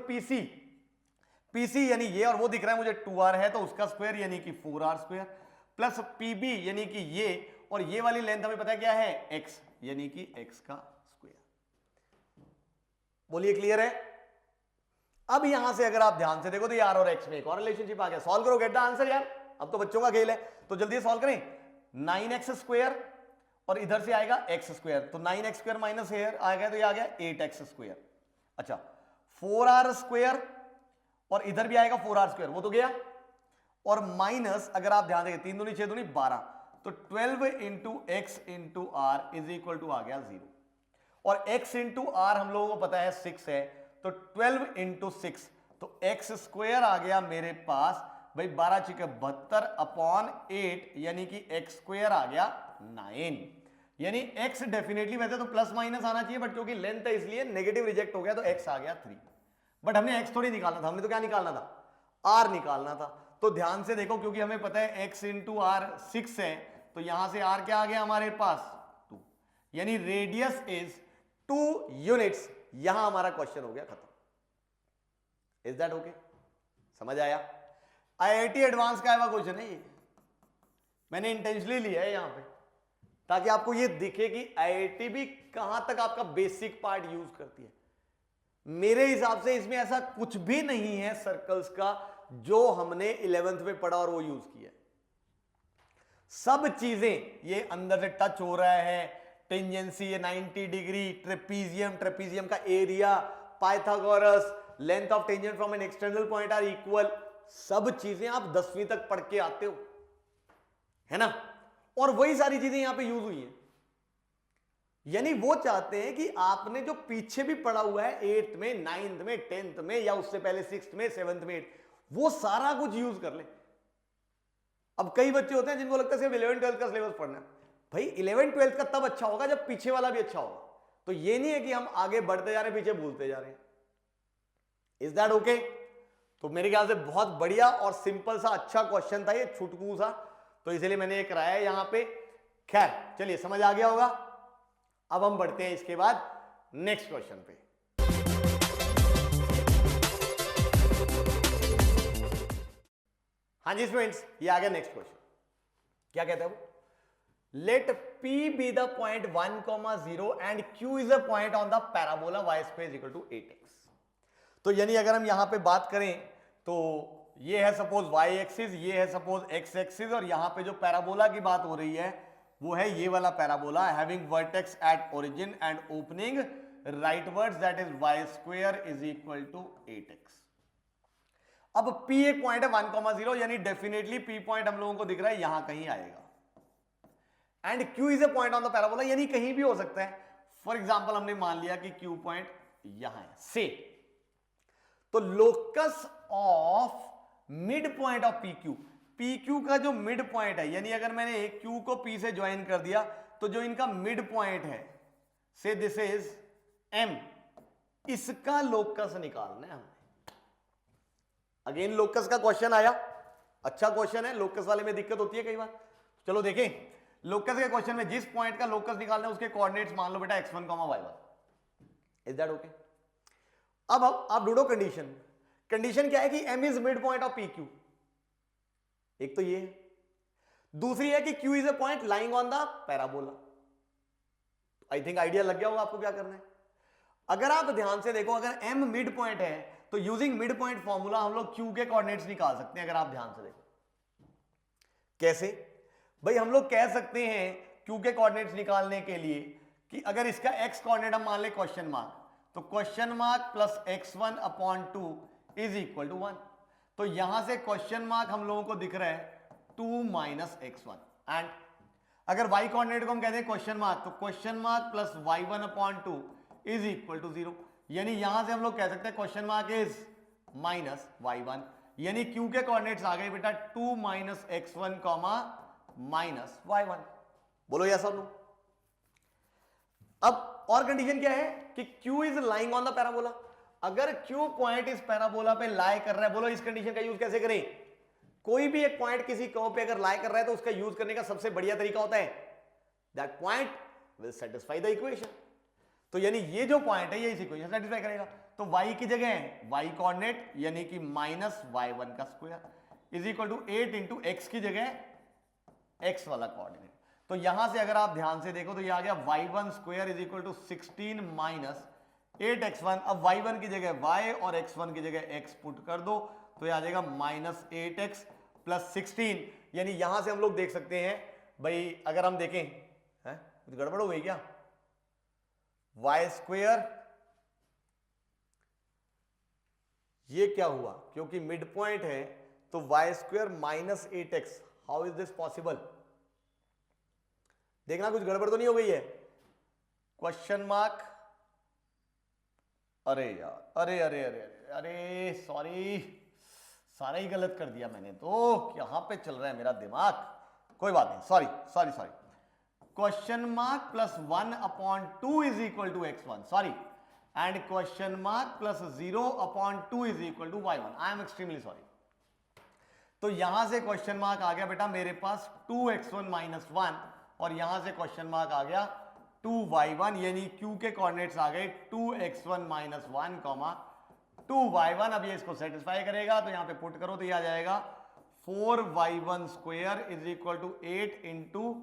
PC यानी ये, और वो दिख रहा है मुझे 2r है तो उसका स्क्वायर यानी कि 4r स्क्वायर, प्लस PB यानी कि ये, और ये वाली लेंथ हमें पता है क्या है x, यानी कि x का स्क्वायर। बोलिए क्लियर है? अब यहां से अगर आप ध्यान से देखो तो r और x में एक और रिलेशनशिप आ गया। सॉल्व करो, गेट द आंसर यार, अब तो बच्चों का खेल है, तो जल्दी सॉल्व करें। 9x स्क्वायर और इधर से आएगा x स्क्वायर, तो 9x स्क्वायर माइनस हेयर आ गया तो ये आ गया 8x स्क्वायर। अच्छा 4r स्क्वायर और इधर भी आएगा 4r स्क्वायर, वो तो गया, और माइनस अगर आप ध्यान देंगे 3 दूनी 6 दूनी 12, तो 12 into x into r is equal to आ गया 0, और x इंटू आर हम लोगों को पता है 6 है, तो 12 इंटू 6 तो x स्क्वायर आ गया मेरे पास भाई 12 × 72 अपॉन 8, यानी कि x स्क्वायर आ गया 9, यानी x डेफिनेटली वैसे तो प्लस माइनस आना चाहिए, बट क्योंकि लेंथ है इसलिए नेगेटिव रिजेक्ट हो गया तो x आ गया 3, बट हमने x थोड़ी निकालना था, हमने तो क्या निकालना था r निकालना था। तो ध्यान से देखो, क्योंकि हमें पता है x इंटू आर 6 है, तो यहां से r क्या आ गया हमारे पास 2, यानी रेडियस इज 2 यूनिट्स। यहां हमारा क्वेश्चन हो गया खत्म। Is that okay? समझ आया? IIT एडवांस का क्वेश्चन है ये, मैंने इंटेंशनली लिया है यहां पे ताकि आपको ये दिखे कि IIT भी कहां तक आपका बेसिक पार्ट यूज करती है। मेरे हिसाब से इसमें ऐसा कुछ भी नहीं है सर्कल्स का जो हमने 11th में पढ़ा और वो यूज किया। सब चीजें ये अंदर से टच हो रहा है, टेंजेंसी ये 90 डिग्री, ट्रेपीजियम का area, Pythagoras, length of tangent from an external point are equal, सब चीजें आप 10वीं तक पढ़ के आते हो, है ना। और वही सारी चीजें यहां पे यूज हुई हैं। यानी वो चाहते हैं कि आपने जो पीछे भी पढ़ा हुआ है 8th में, 9th में, 10th में, या उससे पहले 6th में, 7th में, वो सारा कुछ यूज कर ले। अब कई बच्चे होते हैं जिनको लगता है सिर्फ 11th 12th का सिलेबस पढ़ना है। भाई 11th 12th का तब अच्छा होगा जब पीछे वाला भी अच्छा होगा। तो ये नहीं है कि हम आगे बढ़ते जा रहे हैं, पीछे भूलते जा रहे हैं। Is that okay? तो मेरे ख्याल से बहुत बढ़िया और सिंपल सा अच्छा क्वेश्चन था ये, छुटकू सा, तो इसलिए मैंने ये कराया है यहां पे। खैर चलिए, समझ आ गया होगा। अब हम बढ़ते हैं इसके बाद नेक्स्ट क्वेश्चन पे। हाँ जी स्टूडेंट्स, ये आ गया नेक्स्ट क्वेश्चन। क्या कहता है वो? Let P be the point 1,0 and Q is a point on the parabola y square is equal to 8x। तो यानी अगर हम यहां पे बात करें तो ये है सपोज y एक्सिस, ये है सपोज x एक्सिस, और यहां पे जो पैराबोला की बात हो रही है वो है ये वाला parabola, having vertex at origin and opening rightwards, that is y square is equal to 8x। अब P एक पॉइंट है 1,0, यानी डेफिनेटली P पॉइंट हम लोगों को दिख रहा है यहां कहीं आएगा, and Q is a point on the parabola, यानी कहीं भी हो सकता है। फॉर एग्जाम्पल हमने मान लिया कि Q पॉइंट यहां है से, तो locus of mid point of PQ, PQ का जो मिड पॉइंट है, यानी अगर मैंने Q को P से ज्वाइन कर दिया तो जो इनका मिड पॉइंट है, से दिस इज M, इसका लोकस निकालना है हमने। अगेन लोकस का क्वेश्चन आया, अच्छा क्वेश्चन है, लोकस वाले में दिक्कत होती है कई बार। चलो देखें, लोकस के क्वेश्चन में जिस पॉइंट का लोकस निकालना है उसके कोऑर्डिनेट्स मान लो बेटा x1, y1। Is that okay? अब आप ढूंढो कंडीशन। कंडीशन क्या है कि M is mid point of PQ, एक तो ये है, दूसरी है कि Q is a point lying on the parabola. I think idea लग गया होगा आपको क्या करना है। अगर आप ध्यान से देखो, अगर M मिड पॉइंट है तो यूजिंग मिड पॉइंट फॉर्मूला हम लोग Q के कोऑर्डिनेट्स निकाल सकते हैं। अगर आप ध्यान से देखो कैसे, भाई हम लोग कह सकते हैं Q के कोऑर्डिनेट्स निकालने के लिए कि अगर इसका x कोऑर्डिनेट हम मान ले क्वेश्चन मार्क, तो question mark plus x1 upon 2 is equal to 1। तो यहां से क्वेश्चन मार्क हम लोगों को दिख रहा है 2 माइनस x1, एंड अगर y कोऑर्डिनेट को हम कहते हैं क्वेश्चन मार्क, तो question mark plus y1 upon 2 is equal to 0। यानी यहां से हम लोग कह सकते हैं question mark is minus y1, यानी Q के कोऑर्डिनेट्स आ गए बेटा 2 minus x1 comma minus y1। बोलो यस और नो? अब और कंडीशन क्या है कि Q is lying on the parabola. अगर Q पॉइंट इस पैराबोला पे लाई कर रहा है, बोलो इस कंडीशन का यूज कैसे करें? कोई भी एक पॉइंट किसी कर्व पे अगर लाई कर रहा है तो उसका यूज करने का सबसे बढ़िया तरीका होता है that point will satisfy the equation. तो यानी ये जो पॉइंट है ये इस इक्वेशन सेटिस्फाई करेगा। तो y की जगह y कोऑर्डिनेट यानी कि माइनस y1 का square is equal to 8 into x की जगह x वाला कोऑर्डिनेट। तो यहां से अगर आप ध्यान से देखो तो ये आ गया y1 square is equal to 16 minus 8x1। अब y1 की जगह y और x1 की जगह x पुट कर दो तो ये आ जाएगा माइनस 8x प्लस 16। यानी यहां से हम लोग देख सकते हैं भाई, अगर हम देखें है कुछ गड़बड़ हो गई क्या, y स्क्वायर ये क्या हुआ, क्योंकि मिड पॉइंट है तो y square minus 8x, how is this possible? देखना कुछ गड़बड़ तो नहीं हो गई है? क्वेश्चन मार्क, अरे यार, अरे अरे अरे अरे अरे सॉरी, सारा ही गलत कर दिया मैंने तो, यहां पे चल रहा है मेरा दिमाग, कोई बात नहीं, sorry sorry sorry. Question mark plus 1 upon 2 is equal to x1, sorry, and question mark plus 0 upon 2 is equal to y1, I am extremely sorry. तो यहां से क्वेश्चन मार्क आ गया बेटा मेरे पास 2x1 माइनस 1, और यहां से क्वेश्चन मार्क आ गया 2y1, यानी Q के कोऑर्डिनेट्स आ गए 2x1 माइनस 1 कॉमा 2y1। अब ये इसको सेटिस्फाई करेगा तो यहां पे पुट करो तो ये आ जाएगा 4y1 square is equal to 8 into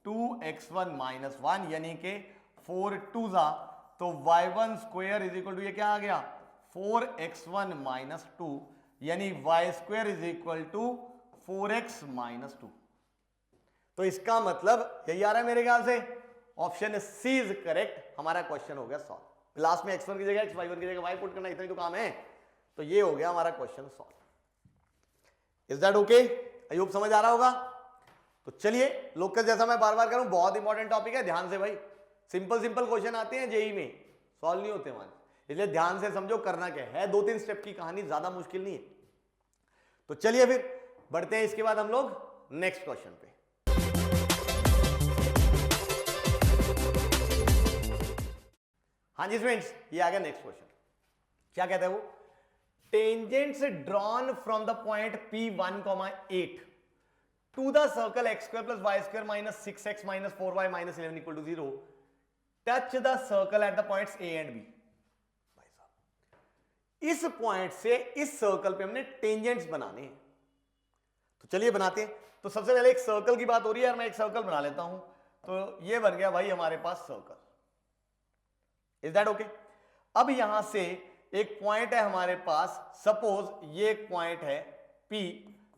2x1 minus 1, यानी कि 4 2 जा, तो y1 square is equal to ये क्या आ गया 4x1 माइनस 2, यानी y square is equal to 4x minus 2। तो इसका मतलब यही आ रहा है मेरे ख्याल से, ऑप्शन सी इज करेक्ट। हमारा क्वेश्चन हो गया सॉल्व। लास्ट में x1 की जगह x, y1 की जगह y पुट करना, इतना ही तो काम है। तो ये हो गया हमारा question solve. Is that okay? I hope समझ आ रहा होगा। तो चलिए, लोकस जैसा मैं बार बार करूं, बहुत इंपॉर्टेंट टॉपिक है, ध्यान से भाई। सिंपल सिंपल क्वेश्चन आते हैं जेई में, सॉल्व नहीं होते वहां, इसलिए ध्यान से समझो करना क्या है। 2-3 स्टेप की कहानी, ज्यादा मुश्किल नहीं है। तो चलिए फिर बढ़ते हैं इसके बाद हम लोग नेक्स्ट क्वेश्चन पे। हाँ जी स्टूडेंट्स, ये आ गया नेक्स्ट क्वेश्चन। क्या कहता है वो? Tangents drawn from the point P1, 8 to the circle x square plus y square minus 6x minus 4y minus 11 equal to 0 touch the circle at the points A and B। भाई साहब, इस point से इस circle पे हमने tangents बनाने हैं। तो चलिए बनाते हैं। तो सबसे पहले एक सर्कल की बात हो रही है यार, मैं एक सर्कल बना लेता हूं। तो ये बन गया भाई हमारे पास सर्कल। Is that okay? अब यहां से एक पॉइंट है हमारे पास, सपोज ये एक पॉइंट है P,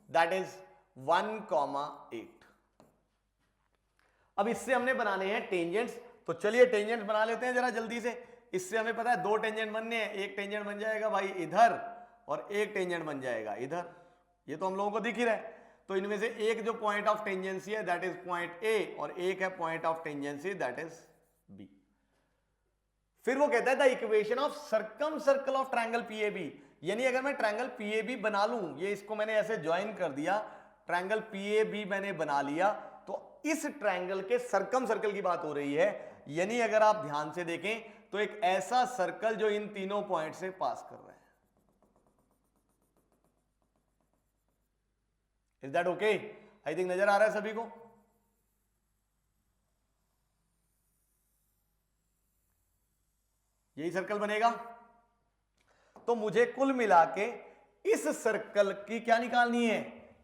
दैट इज 1, 8। अब इससे हमने बनाने हैं टेंजेंट्स। तो चलिए टेंजेंट्स बना लेते हैं जरा जल्दी से। इससे हमें पता है 2 टेंजेंट बनने हैं। एक टेंजेंट बन जाएगा भाई इधर और एक टेंजेंट बन जाएगा इधर। ये तो हम लोगों को दिख ही रहा है। तो इनमें से एक जो पॉइंट ऑफ टेंजेंसी है दैट इज पॉइंट ए, और एक है point of tangency that is B. फिर वो कहता है the equation of circumcircle of triangle PAB, यानी अगर मैं ट्रायंगल पीएबी बना लूं, ये इसको मैंने ऐसे ज्वाइन कर दिया, ट्रायंगल पीएबी मैंने बना लिया, तो इस ट्रायंगल के सर्कम सर्कल की बात हो रही है। यानी अगर आप ध्यान से देखें तो एक ऐसा सर्कल जो इन तीनों पॉइंट से पास कर रहा है। Is that okay? I think नजर आ रहा है सभी को। यही सर्कल बनेगा। तो मुझे कुल मिला के इस सर्कल की क्या निकालनी है?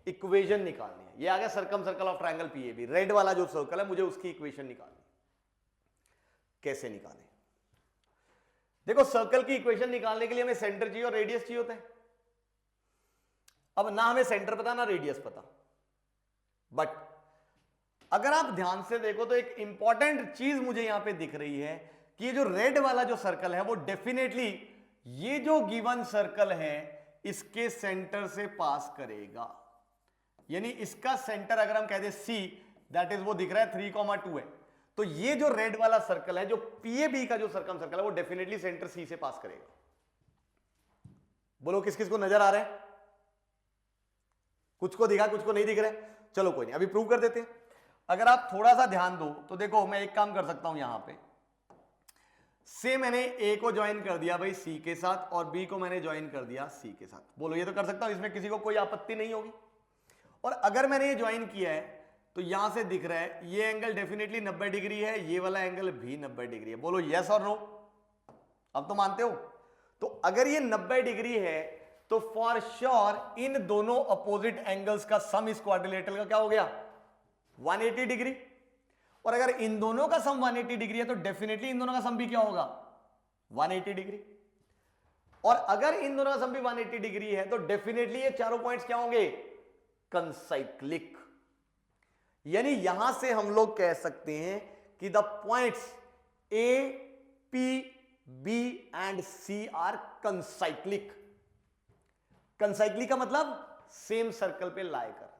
इक्वेशन निकालनी है। ये आ गया circum circle of triangle PAB. Red वाला जो सर्कल है मुझे उसकी इक्वेशन निकालनी। कैसे निकालें? देखो, सर्कल की इक्वेशन निकालने के लिए हमें सेंटर चाहिए और रेडियस चाहिए होता है। अब ना हमें सेंटर पता ना रेडियस पता, बट अगर आप ध्यान से देखो तो एक इंपॉर्टेंट चीज मुझे यहां पे दिख रही है कि ये जो रेड वाला जो सर्कल है वो डेफिनेटली ये जो गिवन सर्कल है इसके सेंटर से पास करेगा। यानी इसका सेंटर अगर हम कहते हैं सी, दैट इज वो दिख रहा है 3,2 है। तो ये जो रेड वाला सर्कल है, जो पीएबी का जो सर्कम सर्कल है, वो डेफिनेटली सेंटर सी से पास करेगा। बोलो किस किस को नजर आ रहा है? कुछ को दिखा, कुछ को नहीं दिख रहा है। चलो कोई नहीं, अभी प्रूव कर देते हैं। अगर आप थोड़ा सा ध्यान दो तो देखो, मैं एक काम कर सकता हूं यहां पे, से मैंने ए को ज्वाइन कर दिया भाई सी के साथ, और बी को मैंने ज्वाइन कर दिया सी के साथ। बोलो ये तो कर सकता हूं, इसमें किसी को कोई आपत्ति नहीं होगी। और अगर मैंने ये ज्वाइन किया है तो यहां से दिख रहा है ये एंगल डेफिनेटली 90 डिग्री है, ये वाला एंगल भी 90 डिग्री है। बोलो यस और नो? अब तो मानते हो? तो अगर ये 90 डिग्री है तो फॉर श्योर इन दोनों अपोजिट एंगल्स का सम इस क्वाड्रिलेटरल का क्या हो गया? 180 डिग्री। और अगर इन दोनों का सम 180 डिग्री है तो डेफिनेटली इन दोनों का सम भी क्या होगा? 180 डिग्री। और अगर इन दोनों का सम भी 180 डिग्री है तो डेफिनेटली ये चारों पॉइंट्स क्या होंगे? कंसाइक्लिक। यानी यहां से हम लोग कह सकते हैं कि the points A, P, B and C are concyclic. Concyclic का मतलब सेम सर्कल पे लाई कर।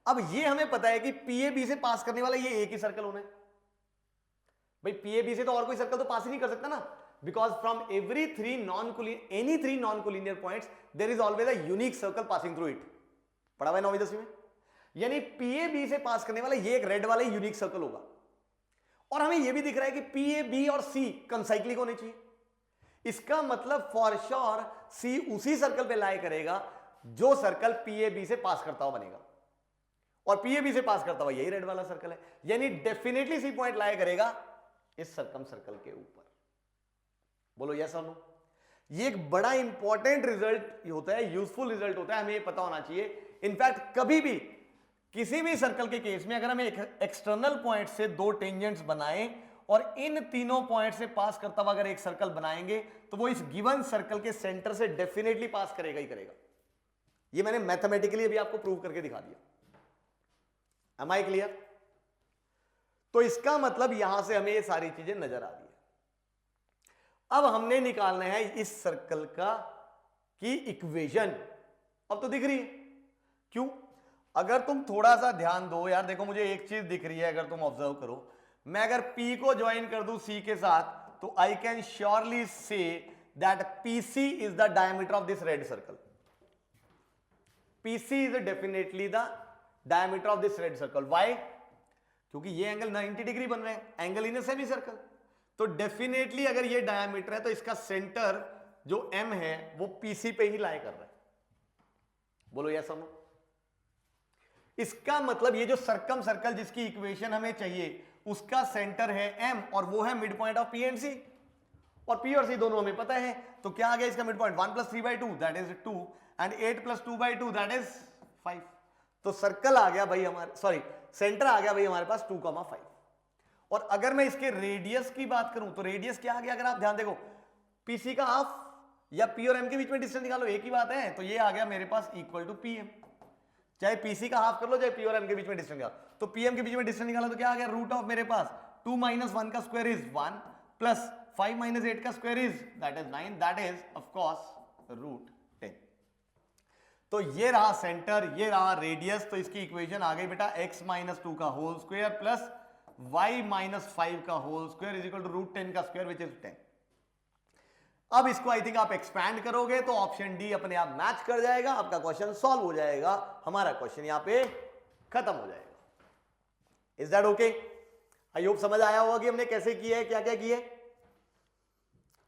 अब ये हमें पता है कि पीएबी से पास करने वाला ये एक ही सर्कल होना है। भाई पीएबी से तो और कोई सर्कल तो पास ही नहीं कर सकता ना, because from any three non collinear points there is always a unique circle passing through it. पढ़ा हुआ है 9वीं 10वीं में। यानी पीएबी से पास करने वाला ये एक रेड वाला यूनिक सर्कल होगा। और हमें यह भी दिख रहा है कि पीएबी और सी कंसाइक्लिक होने चाहिए। इसका मतलब फॉर श्योर सी उसी सर्कल पे लाई करेगा जो सर्कल पीएबी से पास करता हुआ बनेगा, और पीएबी से पास करता हुआ यही रेड वाला सर्कल है। यानी डेफिनेटली सी पॉइंट लाई करेगा इस सर्कम सर्कल के ऊपर। बोलो यस और नो? ये एक बड़ा इंपॉर्टेंट रिजल्ट होता है, यूजफुल रिजल्ट होता है, हमें ये पता होना चाहिए। इनफैक्ट कभी भी किसी भी सर्कल के केस में अगर हमें एक्सटर्नल पॉइंट से 2 टेंजेंट्स बनाएं और इन तीनों पॉइंट से पास करता हुआ अगर एक सर्कल बनाएंगे तो वो इस गिवन सर्कल के सेंटर से डेफिनेटली पास करेगा ही करेगा। ये मैंने मैथमेटिकली अभी आपको प्रूव करके दिखा दिया। Am I clear? तो इसका मतलब यहां से हमें ये सारी चीजें नजर आ रही है। अब हमने निकालना है इस सर्कल का की इक्वेशन। अब तो दिख रही है, क्यों? अगर तुम थोड़ा सा ध्यान दो यार, देखो मुझे एक चीज दिख रही है, अगर तुम ऑब्जर्व करो, मैं अगर P को ज्वाइन कर दूं C के साथ तो I can surely say that PC is the diameter of this red circle. PC is definitely the diameter of this red circle. Why? क्योंकि ये एंगल 90 डिग्री बन रहे हैं, angle in a semi circle. तो definitely अगर ये diameter है तो इसका सेंटर जो M है वो PC पे ही लाई कर रहा है। बोलो यस और नो? इसका मतलब ये जो सर्कम सर्कल जिसकी इक्वेशन हमें चाहिए उसका सेंटर है M और वो है mid point of P and C, और P और C दोनों हमें पता है। तो क्या आ गया इसका mid point? 1 + 3/2 that is 2 and 8 + 2/2 that is 5। तो सर्कल आ गया भाई हमारे, सॉरी सेंटर आ गया भाई हमारे पास 2,5। और अगर मैं इसके रेडियस की बात करूं तो रेडियस क्या आ गया? अगर आप ध्यान देखो, PC का हाफ या P और M के बीच में डिस्टेंस निकालो, एक ही बात है। तो ये आ गया मेरे पास इक्वल टू PM। चाहे PC का हाफ कर लो, चाहे P और M के बीच में डिस्टेंस निकालो। तो PM के बीच में डिस्टेंस निकाला तो क्या आ गया? रूट ऑफ मेरे पास 2 - 1 का स्क्वायर इज 1 प्लस 5 - 8 का square is that is 9, that is of course root 10। तो ये रहा सेंटर, ये रहा रेडियस। तो इसकी इक्वेशन आ गई बेटा x - 2 का होल स्क्वायर प्लस y - 5 का whole square is equal to root 10 का स्क्वायर विच इज 10। अब इसको आई थिंक आप एक्सपैंड करोगे तो ऑप्शन डी अपने आप मैच कर जाएगा, आपका क्वेश्चन सॉल्व हो जाएगा, हमारा क्वेश्चन यहां पे खत्म हो जाएगा। Is that okay? I hope समझ आया होगा कि हमने कैसे किया है, क्या क्या किया है।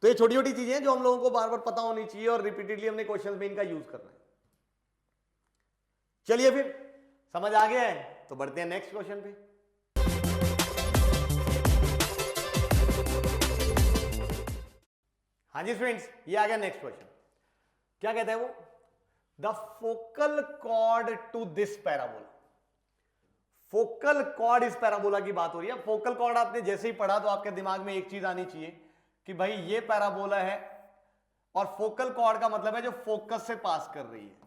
तो ये छोटी छोटी चीजें जो हम लोगों को बार बार पता होनी चाहिए और रिपीटेडली हमने क्वेश्चन में इनका यूज करना है। चलिए फिर समझ आ गया है तो बढ़ते हैं नेक्स्ट क्वेश्चन पे। हाँ जी स्टूडेंट्स, ये आ गया नेक्स्ट क्वेश्चन। क्या कहता है वो? The focal chord to this parabola. Focal chord इस पैराबोला की बात हो रही है। फोकल कॉर्ड आपने जैसे ही पढ़ा तो आपके दिमाग में एक चीज आनी चाहिए कि भाई ये पैराबोला है और फोकल कॉर्ड का मतलब है जो फोकस से पास कर रही है।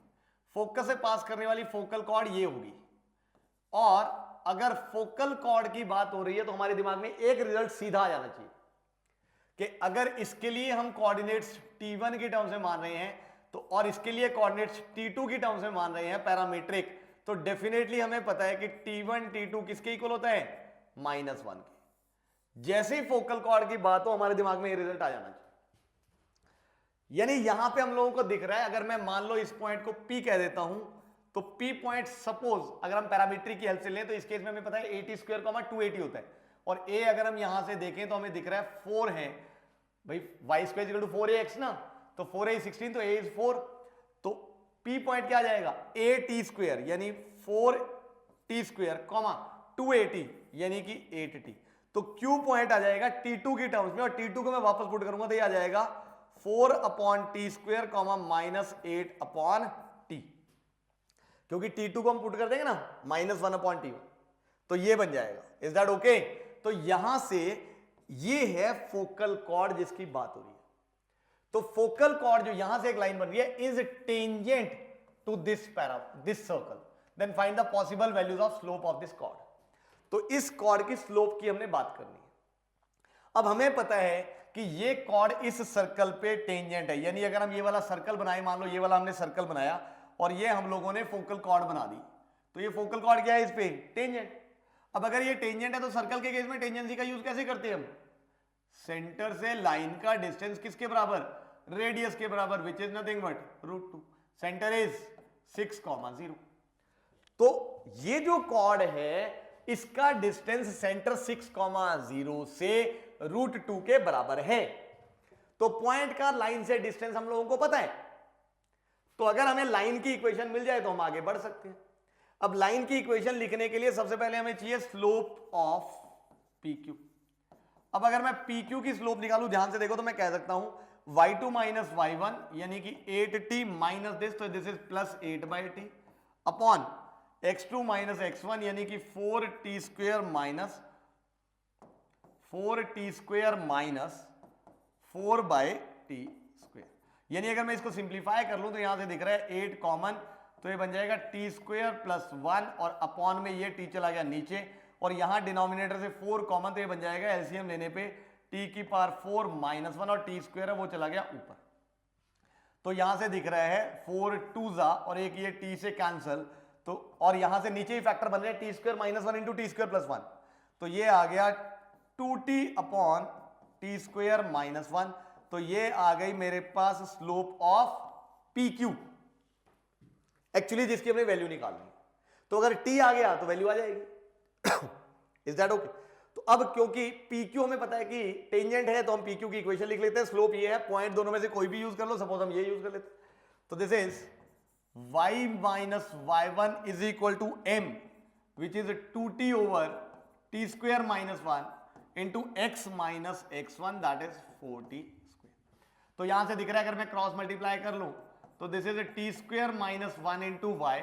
फोकस से पास करने वाली फोकल कॉर्ड ये होगी। और अगर फोकल कॉर्ड की बात हो रही है तो हमारे दिमाग में एक रिजल्ट सीधा आ जाना चाहिए कि अगर इसके लिए हम कोऑर्डिनेट्स T1 की टर्म्स में मान रहे हैं तो, और इसके लिए कोऑर्डिनेट्स T2 की टर्म्स में मान रहे हैं पैरामीट्रिक, तो डेफिनेटली हमें पता है कि T1 T2 किसके इक्वल होता है? -1 के। जैसे ही फोकल कॉर्ड की बात हो हमारे दिमाग में ये रिजल्ट आ जाना चाहिए। यानी यहां पे हम लोगों को दिख रहा है, अगर मैं मान लो इस पॉइंट को P कह देता हूं तो P पॉइंट सपोज अगर हम पैरामीट्रिक की हेल्प से लें तो इस केस में हमें पता है 80² 280 होता है। और a अगर हम यहां से देखें तो हमें दिख रहा है 4 है भाई, y² 4ax ना, तो 4a 16 तो a इज 4। तो p पॉइंट क्या आ जाएगा? at² यानी 4t², 280 यानी कि 8t। तो q पॉइंट आ जाएगा t2 की टर्म्स में, और t2 को मैं वापस पुट करूंगा तो ये आ जाएगा 4/t², -8/t, क्योंकि t2 को हम पुट कर देंगे ना -1/t1, तो ये बन जाएगा। Is that okay? तो यहां से ये है फोकल कॉर्ड जिसकी बात हो रही है। तो फोकल कॉर्ड जो यहां से एक लाइन बन रही है is tangent to this circle, then find the possible values of slope of this chord. तो इस कॉर्ड की स्लोप की हमने बात करनी है। अब हमें पता है कि ये कॉर्ड इस सर्कल पे टेंजेंट है, यानी अगर हम ये वाला सर्कल बनाए, मान लो ये वाला हमने सर्कल बनाया और ये हम लोगों ने फोकल कॉर्ड बना दी, तो ये फोकल कॉर्ड क्या है? इस पे टेंजेंट। अब अगर ये टेंजेंट है तो सर्कल के केस में टेंजेंसी का यूज कैसे करते हैं हम? सेंटर से लाइन का डिस्टेंस किसके बराबर? रेडियस के बराबर, which is nothing but √2। Centre is 6,0। तो ये जो कॉर्ड है इसका डिस्टेंस सेंटर 6,0 से √2 के बराबर है। तो पॉइंट का लाइन से डिस्टेंस हम लोगों को पता है। तो अगर हमें लाइन की इक्वेशन मिल जाए तो हम आगे बढ़ सकते हैं। अब लाइन की इक्वेशन लिखने के लिए सबसे पहले हमें चाहिए स्लोप ऑफ PQ। अब अगर मैं PQ की स्लोप निकालूं, ध्यान से देखो, तो मैं कह सकता हूं y2 - y1 यानी कि 8t माइनस दिस, तो this is +8/t upon x2 - x1 यानी कि 4t² माइनस 4/t²। यानी अगर मैं इसको सिंप्लीफाई कर लूं तो यहां से दिख रहा है 8 कॉमन, तो ये बन जाएगा टी स्क्वायर प्लस 1 और अपॉन में ये टी चला गया नीचे और यहां डिनोमिनेटर से 4 कॉमन, तो ये बन जाएगा एलसीएम लेने पे टी की पावर 4 माइनस 1 और टी स्क्वायर है वो चला गया ऊपर। तो यहां से दिख रहा है 4 2 जा और एक ये टी से कैंसल, तो और यहां से नीचे ही फैक्टर बन रहा है T square minus 1 into T square plus 1, तो ये आ गया 2t upon T square minus 1। तो ये आ गई मेरे पास slope of P Q, actually जिसकी हमने वैल्यू निकालनी। तो अगर t आ गया तो वैल्यू आ जाएगी। Is that okay? तो अब क्योंकि पी क्यू हमें पता है कि टेंजेंट है, तो हम पी क्यू की इक्वेशन लिख लेते हैं। स्लोप ये है, पॉइंट दोनों में से कोई भी यूज कर लो, सपोज हम ये यूज कर लेते हैं। तो this is y minus y1 is equal to m which is 2t over t square minus 1 into x minus x1 that is 4t square. तो यहां से दिख रहा है अगर मैं क्रॉस मल्टीप्लाई कर लूं तो this is t square minus 1 into y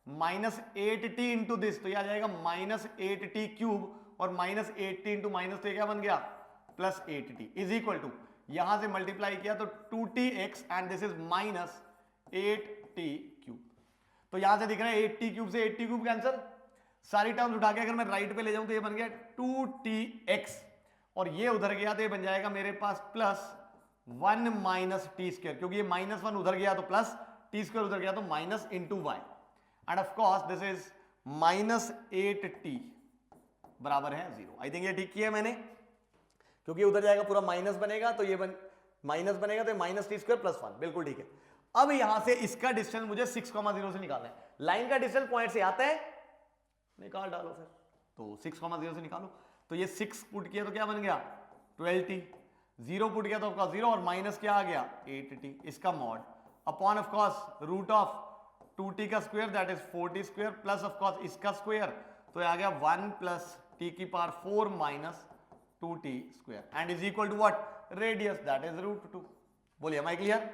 minus 8t into this, तो यह आ जाएगा माइनस 8t क्यूब और माइनस 8t इंटू माइनस, तो क्या बन गया plus 8t is equal to, यहां से मल्टीप्लाई किया तो 2tx and this is minus 8t cube. तो यहां से दिख रहा है 8t क्यूब से 8t क्यूब कैंसिल, सारी टर्म्स उठा के अगर मैं राइट पे ले जाऊं तो ये बन गया 2tx और ये उधर गया तो ये बन जाएगा मेरे पास प्लस 1 माइनस टी स्क्वायर, क्योंकि ये माइनस 1 उधर गया तो प्लस, टी स्क्वायर उधर गया तो minus into y and of course this is minus 8t बराबर है 0। आई थिंक ये ठीक किया मैंने, क्योंकि उधर जाएगा पूरा माइनस बनेगा तो ये माइनस बनेगा तो माइनस टी स्क्वायर प्लस 1, बिल्कुल ठीक है। अब यहां से इसका डिस्टेंस मुझे 6,0 से निकालना है। लाइन का डिस्टेंस पॉइंट से आता है, निकाल डालो फिर, तो 6,0 से निकालो। तो ये 6 पुट किया तो क्या बन गया 12t, 0 पुट किया तो आपका 0 और माइनस क्या आ गया 8t, इसका mod upon of course root of 2t का square that is 4t square plus of course इसका स्क्वायर, तो आ गया 1 प्लस t की power 4 minus 2t square and is equal to what radius that is √2। बोलिए am I clear?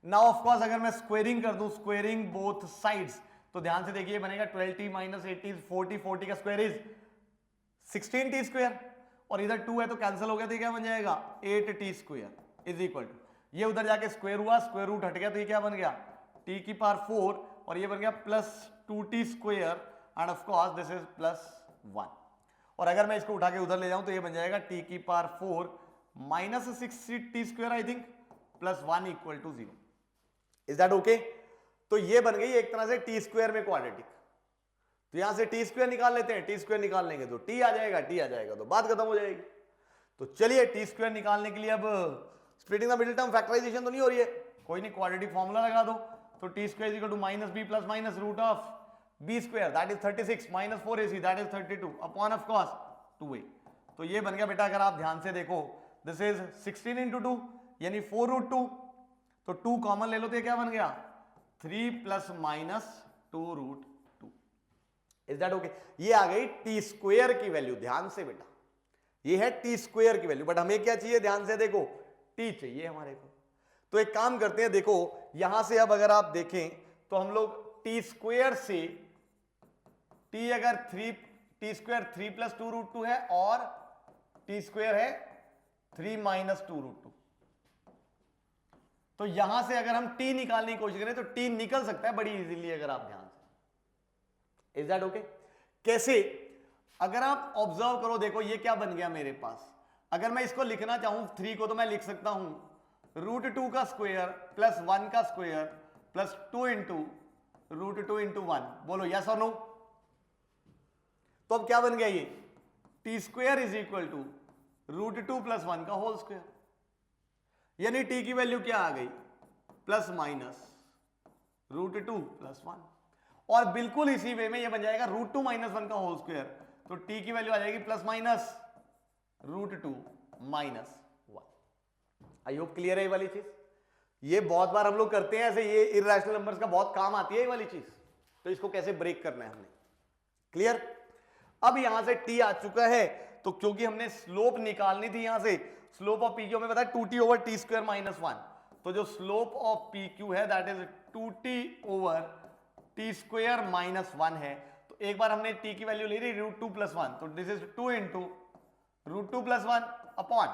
Now of course अगर मैं squaring कर दूं, स्क्वेयरिंग बोथ साइड्स, तो ध्यान से देखिए बनेगा 12t माइनस 8t 40, 40 का स्क्वायर इज 16t स्क्वायर और इधर 2 है तो कैंसिल हो गया, तो क्या बन जाएगा 8t square is equal to, ये उधर जाके स्क्वायर हुआ, स्क्वायर रूट हट गया तो ये क्या बन गया t की पावर 4 और ये बन गया plus 2t square and of course this is plus 1 और अगर मैं इसको उठा के उधर ले जाऊं तो ये बन जाएगा t की power 4 minus 6t square I think plus 1 equal to 0। Is that okay? तो ये बन गई एक तरह से टी स्क्वायर में क्वाड्रेटिक। तो यहां से टी स्क्वायर निकाल लेते हैं, टी स्क्वायर निकाल लेंगे तो टी आ जाएगा, टी आ जाएगा तो बात खत्म हो जाएगी। तो चलिए टी स्क्वायर निकालने के लिए अब splitting the middle term factorization तो नहीं हो रही है, कोई नहीं, क्वाड्रेटिक फॉर्मूला लगा दो। तो t square equal to minus b plus minus root of b square that is 36 minus 4ac that is 32 upon of course 2a। तो ये बन गया बेटा, अगर आप ध्यान से देखो दिस इज 16 इंटू 2 यानी 4√2, तो 2 कॉमन ले लो तो ये क्या बन गया 3 plus minus 2√2। Is that okay? ये आ गई टी स्क्वायर की वैल्यू, ध्यान से बेटा ये है टी स्क्वायर की वैल्यू, बट हमें क्या चाहिए ध्यान से देखो टी चाहिए हमारे को। तो एक काम करते हैं, देखो यहां से अब अगर आप देखें तो हम लोग टी स्क्वायर से टी अगर 3 टी स्क्वायर 3 प्लस 2√2 है और टी स्क्वायर है 3 माइनस 2√2, तो यहां से अगर हम t निकालने की कोशिश करें तो t निकल सकता है बड़ी इजीली अगर आप ध्यान से। Is that okay? कैसे? अगर आप ऑब्जर्व करो, देखो ये क्या बन गया मेरे पास, अगर मैं इसको लिखना चाहूं 3 को तो मैं लिख सकता हूं √2 का स्क्वायर प्लस 1 का स्क्वायर प्लस 2 इंटू √2 इंटू 1। बोलो यस और नो? तो अब क्या बन गया ये t square is equal to √2 plus 1 का होल स्क्वायर, यानी t की वैल्यू क्या आ गई प्लस माइनस √2 प्लस 1 और बिल्कुल इसी वे में ये बन जाएगा √2 माइनस 1 का होल स्क्वायर, तो t की वैल्यू आ जाएगी plus minus √2 minus 1। I hope clear है ये वाली चीज। ये बहुत बार हम लोग करते हैं ऐसे, ये इररेशनल नंबर्स का बहुत काम आती है ये वाली चीज, तो इसको कैसे ब्रेक करना है हमने। क्लियर? अब यहां से t आ चुका है, तो क्योंकि हमने स्लोप निकालनी थी, यहां से स्लोप ऑफ PQ हमें पता है 2t over t square minus 1, तो जो स्लोप ऑफ PQ है that is 2t over t square minus 1 है। तो एक बार हमने t की वैल्यू ले ली √2 प्लस 1, तो this is 2 into √2 plus 1 upon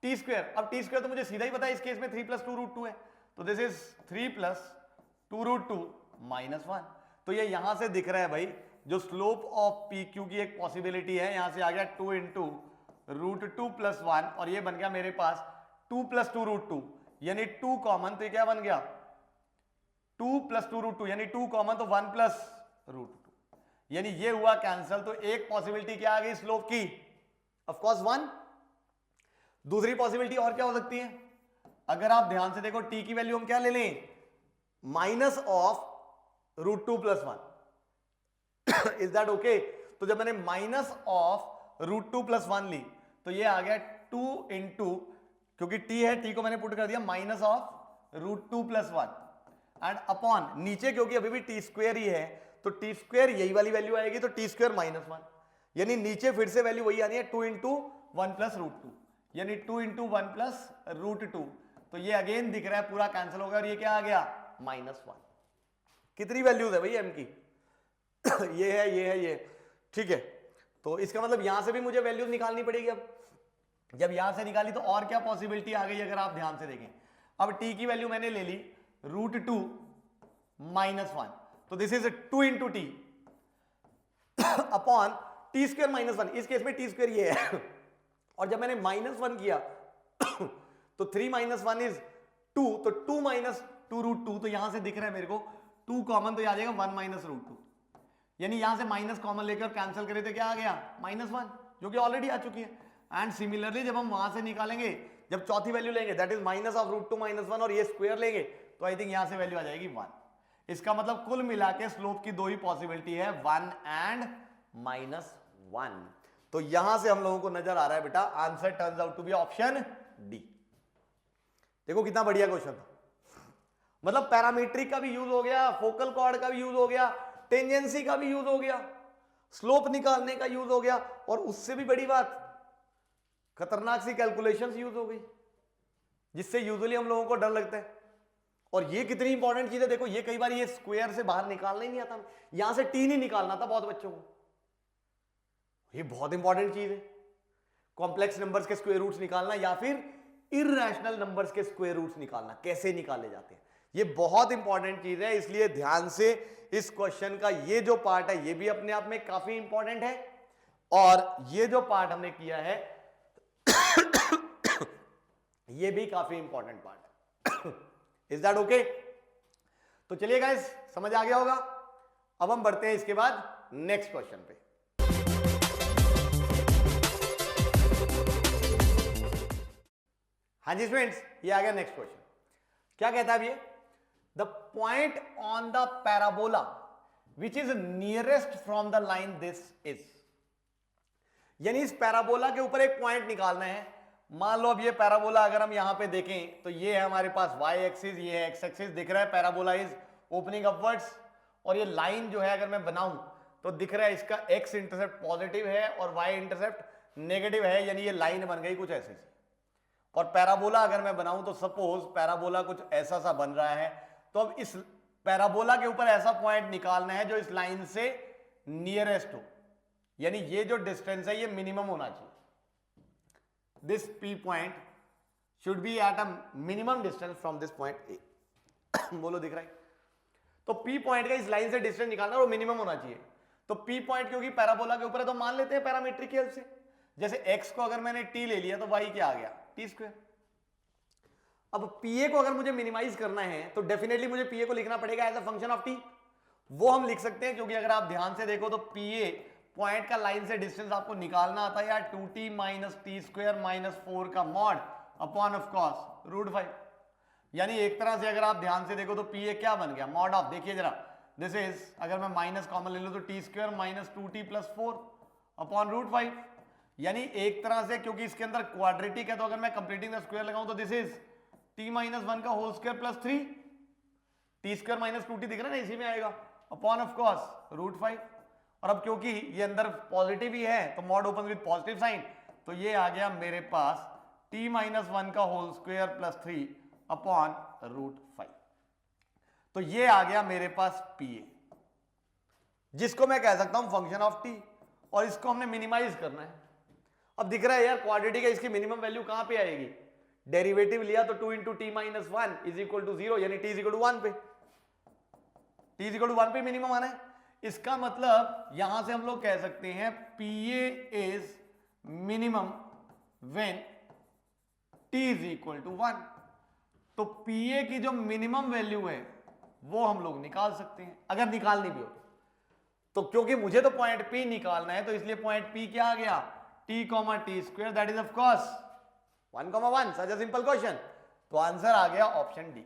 T square. अब टी स्क्वायर तो मुझे सीधा ही पता है इस केस में 3 प्लस 2√2 है, तो दिस इज 3 प्लस 2√2 -1। तो ये यहां से दिख रहा है भाई, जो स्लोप ऑफ पी क्यू की एक पॉसिबिलिटी है, यहां से आ गया 2 इंटू √2 + 1, और ये बन गया मेरे पास 2 + 2 √2, यानी 2 कॉमन, तो ये क्या बन गया 2 + 2 √2, यानी 2 कॉमन तो 1 + √2, यानी ये हुआ कैंसल। तो एक पॉसिबिलिटी क्या आ गई स्लोप की, ऑफ कोर्स 1। दूसरी पॉसिबिलिटी और क्या हो सकती है, अगर आप ध्यान से देखो t की वैल्यू हम क्या ले लें, minus of √2 + 1, is that okay? तो जब मैंने माइनस ऑफ √2 + 1 ली, तो ये आ गया 2 इंटू, क्योंकि t है, t को मैंने पुट कर दिया माइनस ऑफ √2 + 1 एंड अपॉन नीचे, क्योंकि अभी भी t² ही है, तो t² यही वाली वैल्यू आएगी, तो t² -1, यानी नीचे फिर से वैल्यू वही आनी है 2 इंटू 1 + √2, यानी 2 इंटू 1 + √2। तो ये अगेन दिख रहा है पूरा कैंसिल हो गया, और ये क्या आ गया -1। कितनी वैल्यूज है भाई m की? ये है, ये है, ये, ठीक है। तो इसका मतलब यहां से भी मुझे वैल्यूज निकालनी पड़ेगी। अब जब यहां से निकाली तो और क्या पॉसिबिलिटी आ गई, अगर आप ध्यान से देखें, अब t की वैल्यू मैंने ले ली √2 -1, तो this is 2 into T upon t² -1, इस केस में t² ये है, और जब मैंने -1 किया तो 3 - 1 इज 2, तो 2 - 2 √2, तो यहां से दिख रहा है मेरे को 2 कॉमन, तो ये आ जाएगा 1 - √2, यानी यहां से माइनस कॉमन लेकर कैंसिल करें तो क्या आ गया -1, जो कि ऑलरेडी आ चुकी है। एंड सिमिलरली जब हम वहां से निकालेंगे, जब चौथी वैल्यू लेंगे, दैट इज माइनस ऑफ √2 -1, और ये स्क्वायर लेंगे, तो आई थिंक यहां से वैल्यू आ जाएगी 1। इसका मतलब कुल मिला के स्लोप की दो ही पॉसिबिलिटी है, 1 एंड -1। तो यहां से हम लोगों को नजर आ रहा है बेटा, answer turns out to be option D. देखो कितना बढ़िया क्वेश्चन था, मतलब पैरामीट्रिक का भी यूज हो गया, फोकल कॉर्ड का भी यूज हो गया, टेंजेंसी का भी यूज हो गया, स्लोप निकालने का यूज हो गया, और उससे भी बड़ी बात खतरनाक सी कैलकुलेशंस यूज हो गई, जिससे यूजुअली हम लोगों को डर लगता है। और ये कितनी इंपॉर्टेंट चीज है, देखो ये कई बार ये स्क्वायर से बाहर निकालना ही नहीं आता, यहां से टी नहीं निकालना था बहुत बच्चों को, ये बहुत इंपॉर्टेंट चीज है, कॉम्प्लेक्स नंबर्स के स्क्वायर रूट्स निकालना या फिर इररेशनल नंबर्स के स्क्वायर रूट्स निकालना, कैसे निकाले जाते हैं, ये बहुत इंपॉर्टेंट चीज है। इसलिए ध्यान से इस क्वेश्चन का ये जो पार्ट है, ये भी अपने आप में काफी इंपॉर्टेंट है, और ये जो पार्ट हमने किया है ये भी काफी इंपॉर्टेंट पार्ट है। Is that okay? तो चलिए गाइस, समझ आ गया होगा। अब हम बढ़ते हैं इसके बाद नेक्स्ट क्वेश्चन पे। हाँ जी स्टूडेंट्स, ये आ गया नेक्स्ट क्वेश्चन। क्या कहता है अब ये, the point on the parabola which is nearest from the line this is, यानी इस पैराबोला के ऊपर एक पॉइंट निकालना है। मान लो अब ये पैराबोला अगर हम यहां पे देखें तो ये है हमारे पास y एक्सिस, ये है x एक्सिस, दिख रहा है पैराबोला इज ओपनिंग अपवर्ड्स, और ये लाइन जो है अगर मैं बनाऊं तो दिख रहा है इसका x इंटरसेप्ट पॉजिटिव है और y इंटरसेप्ट नेगेटिव है, यानी ये लाइन बन गई कुछ ऐसे सी। और पैराबोला अगर मैं बनाऊं तो सपोज पैराबोला कुछ ऐसा सा बन रहा है, तो अब इस पैराबोला के ऊपर ऐसा पॉइंट निकालना है जो इस लाइन से नियरेस्ट हो, यानी ये जो डिस्टेंस है ये मिनिमम होना चाहिए। This P point should be at a minimum distance from this point A। बोलो दिख रहा है? तो P पॉइंट का इस लाइन से डिस्टेंस निकालना और मिनिमम होना चाहिए। तो P पॉइंट क्योंकि पैराबोला के ऊपर है तो मान लेते हैं पैरामीट्रिक की हेल्प से, जैसे x को अगर मैंने t ले लिया तो y क्या आ गया t²। अब PA को अगर मुझे मिनिमाइज करना है तो डेफिनेटली मुझे PA को लिखना पड़ेगा as a function of t। वो हम लिख सकते हैं, क्योंकि अगर आप ध्यान से देखो तो PA पॉइंट का लाइन से डिस्टेंस आपको निकालना आता है यार 2t - t² - 4 का मॉड अपॉन ऑफ कॉस √5, यानी एक तरह से अगर आप ध्यान से देखो तो PA क्या बन गया मॉड ऑफ, देखिए जरा, दिस इज, अगर मैं माइनस कॉमन ले लूं तो t² - 2t + 4 अपॉन √5, यानी एक तरह से क्योंकि इसके अंदर क्वाड्रेटिक है तो अगर मैं कंप्लीटिंग द स्क्वायर लगाऊं तो दिस इज t - 1 का होल स्क्वायर + 3, t² - 2t दिख रहा है ना, इसी में आएगा अपॉन ऑफ कॉस √5। और अब क्योंकि ये अंदर पॉजिटिव ही है तो mod open with positive sign, तो ये आ गया मेरे पास t - 1 का होल स्क्वायर + 3 अपॉन √5। तो ये आ गया मेरे पास PA, जिसको मैं कह सकता हूं फंक्शन ऑफ t, और इसको हमने मिनिमाइज करना है। अब दिख रहा है यार क्वाड्रेटिक है, इसकी मिनिमम वैल्यू कहां पे आएगी, डेरिवेटिव लिया तो 2 × t - 1 = 0, यानी t = 1 पे। t इज इक्वल टू 1 पे मिनिमम आना है। इसका मतलब यहां से हम लोग कह सकते हैं PA is minimum when t is equal to 1। तो PA की जो मिनिमम वैल्यू है वो हम लोग निकाल सकते हैं अगर निकालनी भी हो तो क्योंकि मुझे तो पॉइंट P निकालना है तो इसलिए पॉइंट P क्या आ गया, t comma T square, that is of course 1,1। Such a simple question. तो आंसर आ गया ऑप्शन डी।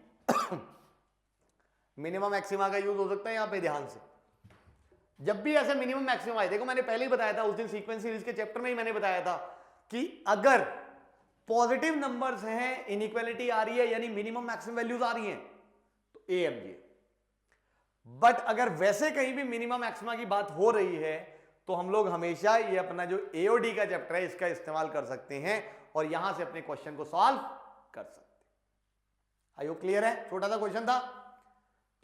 मिनिमम मैक्सिमा का यूज हो सकता है यहां पे ध्यान से। जब भी ऐसे मिनिमम मैक्सिमम आए, देखो मैंने पहले ही बताया था उस दिन सीक्वेंस सीरीज के चैप्टर में ही मैंने बताया था कि अगर पॉजिटिव नंबर्स हैं, इनइक्वालिटी आ रही है यानी मिनिमम मैक्सिमम वैल्यूज आ रही हैं तो AMG। बट अगर वैसे कहीं भी मिनिमम मैक्सिमा की बात हो रही है तो हम लोग हमेशा ये अपना जो AOD का चैप्टर है इसका इस्तेमाल कर सकते हैं और यहां से अपने क्वेश्चन को सॉल्व कर सकते हैं। आई होप क्लियर है, छोटा सा क्वेश्चन था।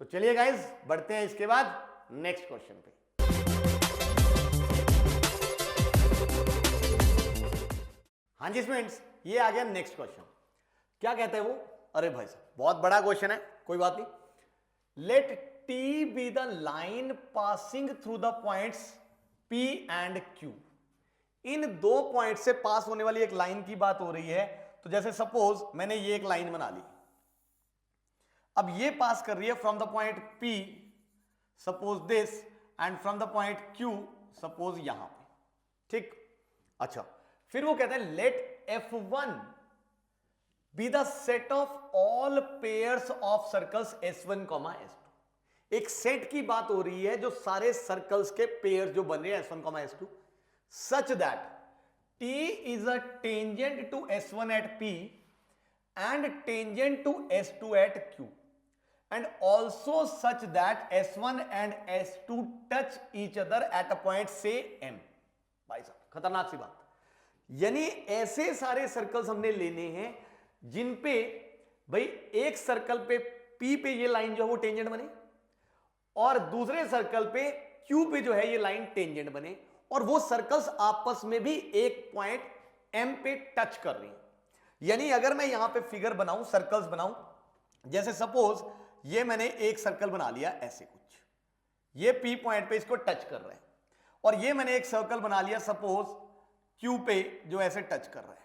तो चलिए गाइस बढ़ते हैं इसके बाद नेक्स्ट क्वेश्चन पे। हाँ जी स्टूडेंट्स, ये आ गया नेक्स्ट क्वेश्चन। क्या कहते हैं वो, अरे भाई साहब बहुत बड़ा क्वेश्चन है, कोई बात नहीं। Let T be the line passing through the points P and Q। इन दो पॉइंट से पास होने वाली एक लाइन की बात हो रही है। तो जैसे सपोज मैंने ये एक लाइन बना ली, अब ये पास कर रही है from the point P suppose this and from the point Q suppose यहां पे, ठीक। अच्छा, फिर वो कहते हैं let F1 be the set of all pairs of circles S1, S2। एक सेट की बात हो रही है जो सारे सर्कल्स के पेयर्स जो बन रहे हैं S1, S2, such that T is a tangent to S1 at P and tangent to S2 at Q and also such that S1 and S2 touch each other at a point say M। भाई साहब खतरनाक सी बात, यानी ऐसे सारे circles हमने लेने हैं जिन पे भाई एक सर्कल पे P पे ये लाइन जो है वो टेंजेंट बने और दूसरे सर्कल पे Q पे जो है ये लाइन टेंजेंट बने और वो सर्कल्स आपस में भी एक पॉइंट M पे टच कर रही हैं। यानी अगर मैं यहां पे फिगर बनाऊं, सर्कल्स बनाऊं, जैसे सपोज ये मैंने एक सर्कल बना लिया ऐसे कुछ, ये P पॉइंट पे इसको टच कर रहा है और ये मैंने एक सर्कल बना लिया सपोज Q पे जो ऐसे टच कर रहा है।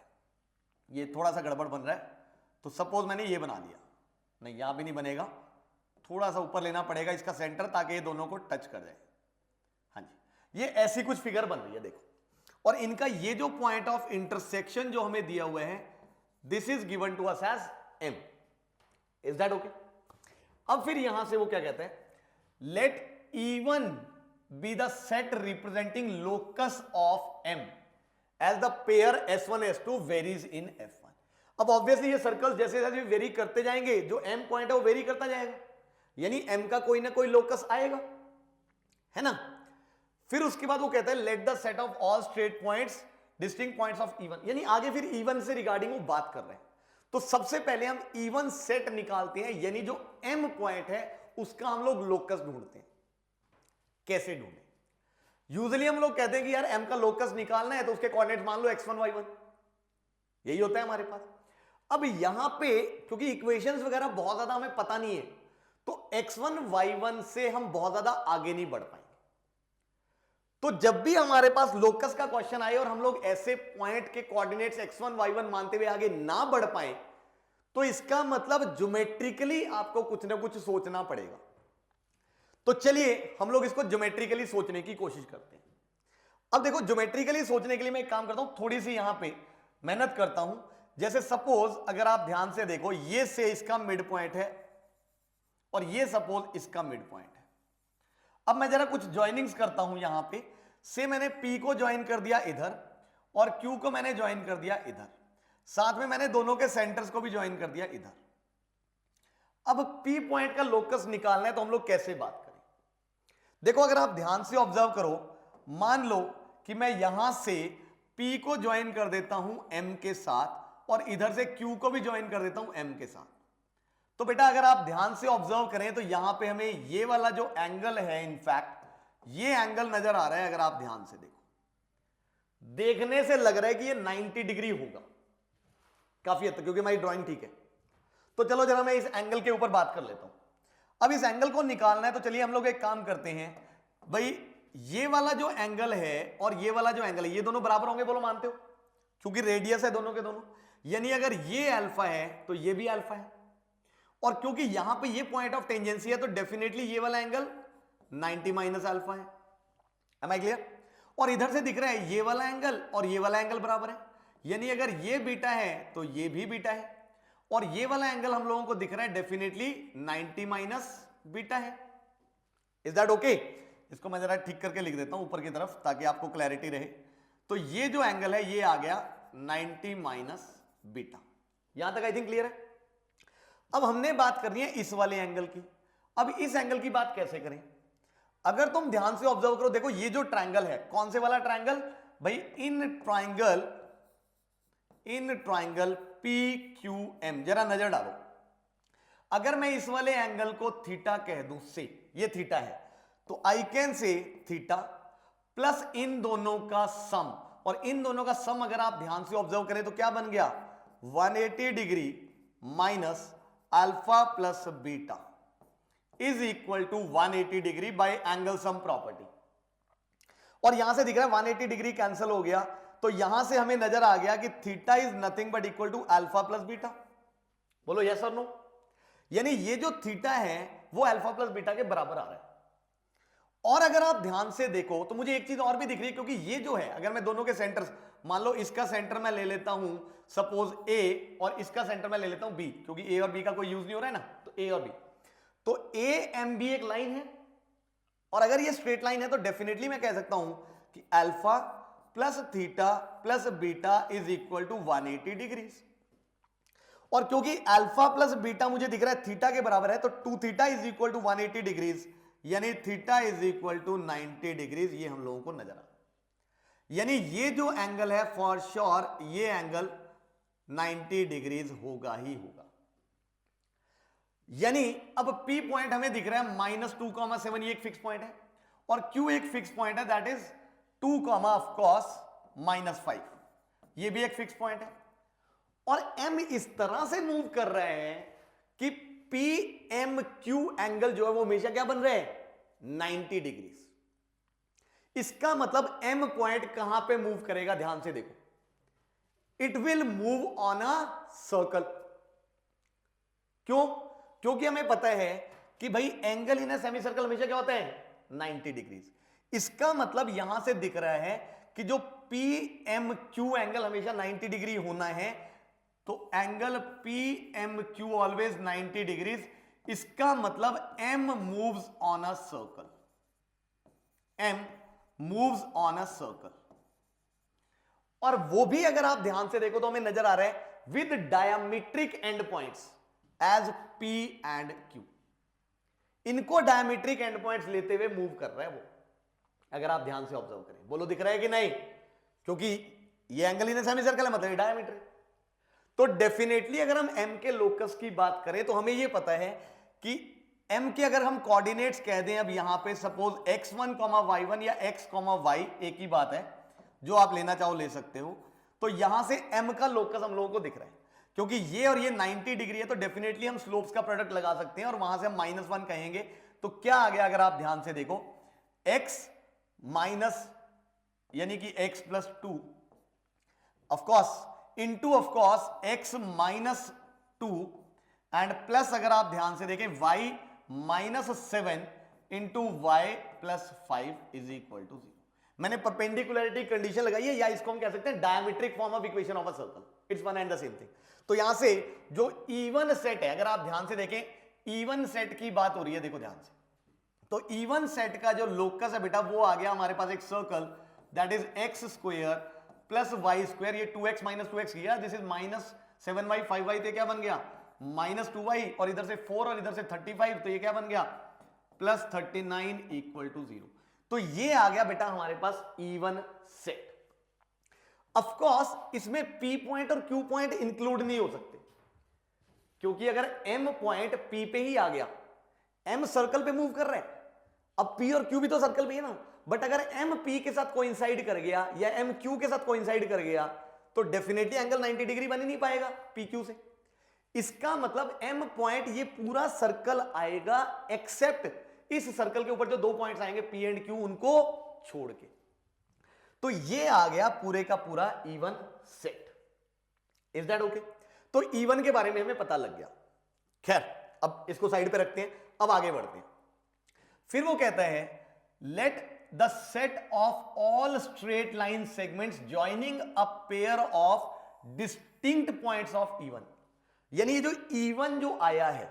ये थोड़ा सा गड़बड़ बन रहा है तो सपोज मैंने ये बना लिया, नहीं यहां भी नहीं बनेगा, थोड़ा सा ऊपर लेना पड़ेगा इसका सेंटर ताकि ये दोनों को टच कर जाए। हाँ जी, ये ऐसी कुछ फिगर बन रही है देखो, और इनका ये जो पॉइंट ऑफ इंटरसेक्शन जो हमें दिया हुआ है this is given to us as M। Is that okay? अब फिर यहां से वो क्या कहते हैं, let E1 be the set representing locus of M as the pair S1, S2 varies in F1। अब ऑब्वियसली ये सर्कल्स जैसे जैसे वेरी करते जाएंगे जो M पॉइंट है वो वेरी करता जाएगा, यानी M का कोई ना कोई लोकस आएगा, है ना। फिर उसके बाद वो कहता है let the set of all straight points distinct points of E1, यानी आगे फिर E1 से रिगार्डिंग वो बात कर रहे हैं। तो सबसे पहले हम E1 सेट निकालते हैं, यानी जो M पॉइंट है उसका हम लोग लोकस ढूंढते हैं। कैसे ढूंढे? यूजुअली हम लोग कहते हैं कि यार M का लोकस निकालना है तो उसके कोऑर्डिनेट्स मान लो x1 y1, यही होता है हमारे पास। अब यहां पे क्योंकि इक्वेशंस वगैरह बहुत ज्यादा हमें पता नहीं है तो x1 y1 से हम बहुत ज्यादा आगे नहीं बढ़ पाएंगे। तो जब भी हमारे पास लोकस का क्वेश्चन आए और हम लोग ऐसे पॉइंट के कोऑर्डिनेट्स x1 y1 मानते हुए आगे ना बढ़ पाए तो इसका मतलब ज्योमेट्रिकली आपको कुछ ना कुछ सोचना पड़ेगा। तो चलिए हम लोग इसको ज्योमेट्रिकली सोचने की कोशिश करते हैं। अब देखो ज्योमेट्रिकली सोचने के लिए मैं एक काम करता हूं, थोड़ी सी यहां पे मेहनत करता हूं। जैसे सपोज अगर आप ध्यान से देखो ये से इसका मिड पॉइंट है और ये सपोज इसका मिड पॉइंट है। अब मैं जरा कुछ ज्वाइनिंग्स करता हूं यहां पे, से मैंने P को ज्वाइन कर दिया इधर और Q को मैंने ज्वाइन कर दिया इधर, साथ में मैंने दोनों के सेंटर्स को भी ज्वाइन कर दिया इधर। अब P पॉइंट का लोकस निकालना है तो हम लोग कैसे बात करें? देखो अगर आप ध्यान से ऑब्जर्व करो, मान लो कि मैं यहां से P को ज्वाइन कर देता हूं M के साथ और इधर से Q को भी ज्वाइन कर देता हूं M के साथ। तो बेटा अगर आप ध्यान से ऑब्जर्व करें तो यहां पे हमें ये वाला जो एंगल है, इनफैक्ट ये एंगल नजर आ रहा है। अगर आप ध्यान से देखो, देखने से लग रहा है कि ये 90 डिग्री होगा काफी हद तक, क्योंकि हमारी ड्राइंग ठीक है। तो चलो जरा मैं इस एंगल के ऊपर बात कर लेता हूं। अब इस एंगल को निकालना है, तो चलिए हम लोग एक काम करते हैं भाई, ये वाला जो एंगल है और ये वाला जो एंगल है, ये दोनों बराबर होंगे, बोलो मानते हो? क्योंकि रेडियस है दोनों के दोनों, यानी अगर ये अल्फा है तो ये भी अल्फा है, और क्योंकि यहां पे ये पॉइंट ऑफ टेंजेंसी है तो डेफिनेटली ये वाला एंगल 90 माइनस अल्फा है। Am I clear? और इधर से दिख रहा है ये वाला एंगल और ये वाला एंगल बराबर है, यानी अगर ये बीटा है तो ये भी बीटा है, और ये वाला एंगल हम लोगों को दिख रहा है डेफिनेटली 90 माइनस बीटा है। Is that okay? इसको मैं जरा ठीक करके लिख देता हूं ऊपर की तरफ ताकि आपको क्लैरिटी रहे। तो ये जो एंगल है ये आ गया 90 माइनस बीटा। यहां तक आई थिंक क्लियर है। अब हमने बात करनी है इस वाले एंगल की। अब इस एंगल की बात कैसे करें? अगर तुम ध्यान से ऑब्जर्व करो, देखो ये जो ट्रायंगल है, कौन से वाला ट्रायंगल भाई? इन ट्रायंगल PQM, जरा नजर डालो। अगर मैं इस वाले एंगल को थीटा कह दूं, से ये थीटा है, तो I can say theta plus इन दोनों का सम, और इन दोनों का सम अगर आप ध्यान से ऑब्जर्व करें तो क्या बन गया? 180 degree minus alpha plus beta is equal to 180 degree by angle sum property. और यहां से दिख रहा है 180 डिग्री कैंसिल हो गया, तो यहां से हमें नजर आ गया कि theta is nothing but equal to alpha plus beta. बोलो यस और नो? यानी ये जो थीटा है वो अल्फा प्लस बीटा के बराबर आ रहा है। और अगर आप ध्यान से देखो तो मुझे एक चीज और भी दिख रही है, क्योंकि ये जो है, अगर मैं दोनों के सेंटर्स, मान लो इसका सेंटर मैं ले लेता हूं सपोज ए, और इसका सेंटर मैं ले लेता हूं बी, क्योंकि ए और बी का कोई यूज नहीं हो रहा है ना, तो ए और बी, तो ए एम बी एक लाइन है, और अगर ये स्ट्रेट लाइन है तो डेफिनेटली मैं कह सकता हूं कि alpha plus theta plus beta is equal to 180 degree. और क्योंकि अल्फा प्लस बीटा मुझे दिख रहा है थीटा के बराबर है, तो 2 theta is equal to 180 degrees, यानी theta is equal to 90 degrees. ये हम लोगों को नजर आ, यानी ये जो एंगल है फॉर श्योर ये एंगल 90 डिग्रीज होगा ही होगा। यानी अब P पॉइंट हमें दिख रहा है -2,7, ये एक फिक्स पॉइंट है, और Q एक फिक्स पॉइंट है, दैट इज 2, ऑफ कोर्स -5, ये भी एक फिक्स पॉइंट है। और M इस तरह से मूव कर रहे हैं कि PMQ एंगल जो है वो हमेशा क्या बन रहे हैं? 90 डिग्रीज। इसका मतलब M पॉइंट कहां पे मूव करेगा? ध्यान से देखो, it will move on a circle. क्यों? क्योंकि हमें पता है कि भाई angle in a semi circle हमेशा क्या होता है? 90 डिग्रीज। इसका मतलब यहां से दिख रहा है कि जो PMQ एंगल हमेशा 90 डिग्री होना है, तो एंगल PMQ ऑलवेज 90 डिग्रीज। इसका मतलब M moves on a circle, M moves on a circle. और वो भी अगर आप ध्यान से देखो तो हमें नजर आ रहा है with diametric end points as P and Q। इनको डायमीट्रिक एंड पॉइंट्स लेते हुए मूव कर रहा है वो, अगर आप ध्यान से ऑब्जर्व करें। बोलो दिख रहा है कि नहीं? क्योंकि ये एंगल इन सेमी सर्कल है, मतलब डायमीट्रिक। तो डेफिनेटली अगर हम M के लोकस की बात करें तो हमें यह पता है कि M के अगर हम कोऑर्डिनेट्स कह दें, अब यहां पे सपोज x1, y1 या x, y, एक ही बात है, जो आप लेना चाहो ले सकते हो। तो यहां से M का लोकस हम लोगों को दिख रहा है, क्योंकि ये और ये 90 डिग्री है, तो डेफिनेटली हम स्लोप्स का प्रोडक्ट लगा सकते हैं, और वहां से हम -1 कहेंगे। तो क्या आ गया? अगर आप ध्यान से देखो, x माइनस यानी कि x plus 2 of course into of course x -2 and plus, अगर आप ध्यान से देखें, y -7 into y plus 5 is equal to 0। मैंने परपेंडिकुलरिटी कंडीशन लगाई है, या इसको हम कह सकते हैं diametric form of equation of a circle, it's one and the same thing. तो यहां से जो इवन सेट है, अगर आप ध्यान से देखें, इवन सेट की बात हो रही है, देखो ध्यान से, तो इवन सेट का जो लोकस है बेटा वो आ गया हमारे पास एक circle, that is x square plus Y square, ये 2x - 2x किया, दिस इज -7y 5y, तो क्या बन गया? -2y, और इधर से 4 और इधर से 35, तो ये क्या बन गया? +39 इक्वल टू 0। तो ये आ गया बेटा हमारे पास इवन सेट। ऑफ कोर्स इसमें P पॉइंट और Q पॉइंट इंक्लूड नहीं हो सकते, क्योंकि अगर M पॉइंट P पे ही आ गया, M सर्कल पे मूव कर रहा है, अब P और Q भी तो सर्कल पे है ना, बट अगर M P के साथ कोइंसाइड कर गया या M Q के साथ कोइंसाइड कर गया, तो डेफिनेटली एंगल 90 डिग्री बन ही नहीं पाएगा PQ से। इसका मतलब m पॉइंट ये पूरा सर्कल आएगा एक्सेप्ट इस सर्कल के ऊपर जो 2 पॉइंट्स आएंगे P एंड Q, उनको छोड़ के। तो ये आ गया पूरे का पूरा even set. Is that okay? तो इवन के बारे में हमें पता लग गया। खैर अब इसको साइड पे रखते हैं, अब आगे बढ़ते हैं। फिर वो कहता है let the set of all straight line segments joining a pair of distinct points of even. यानी ये जो इवन जो आया है,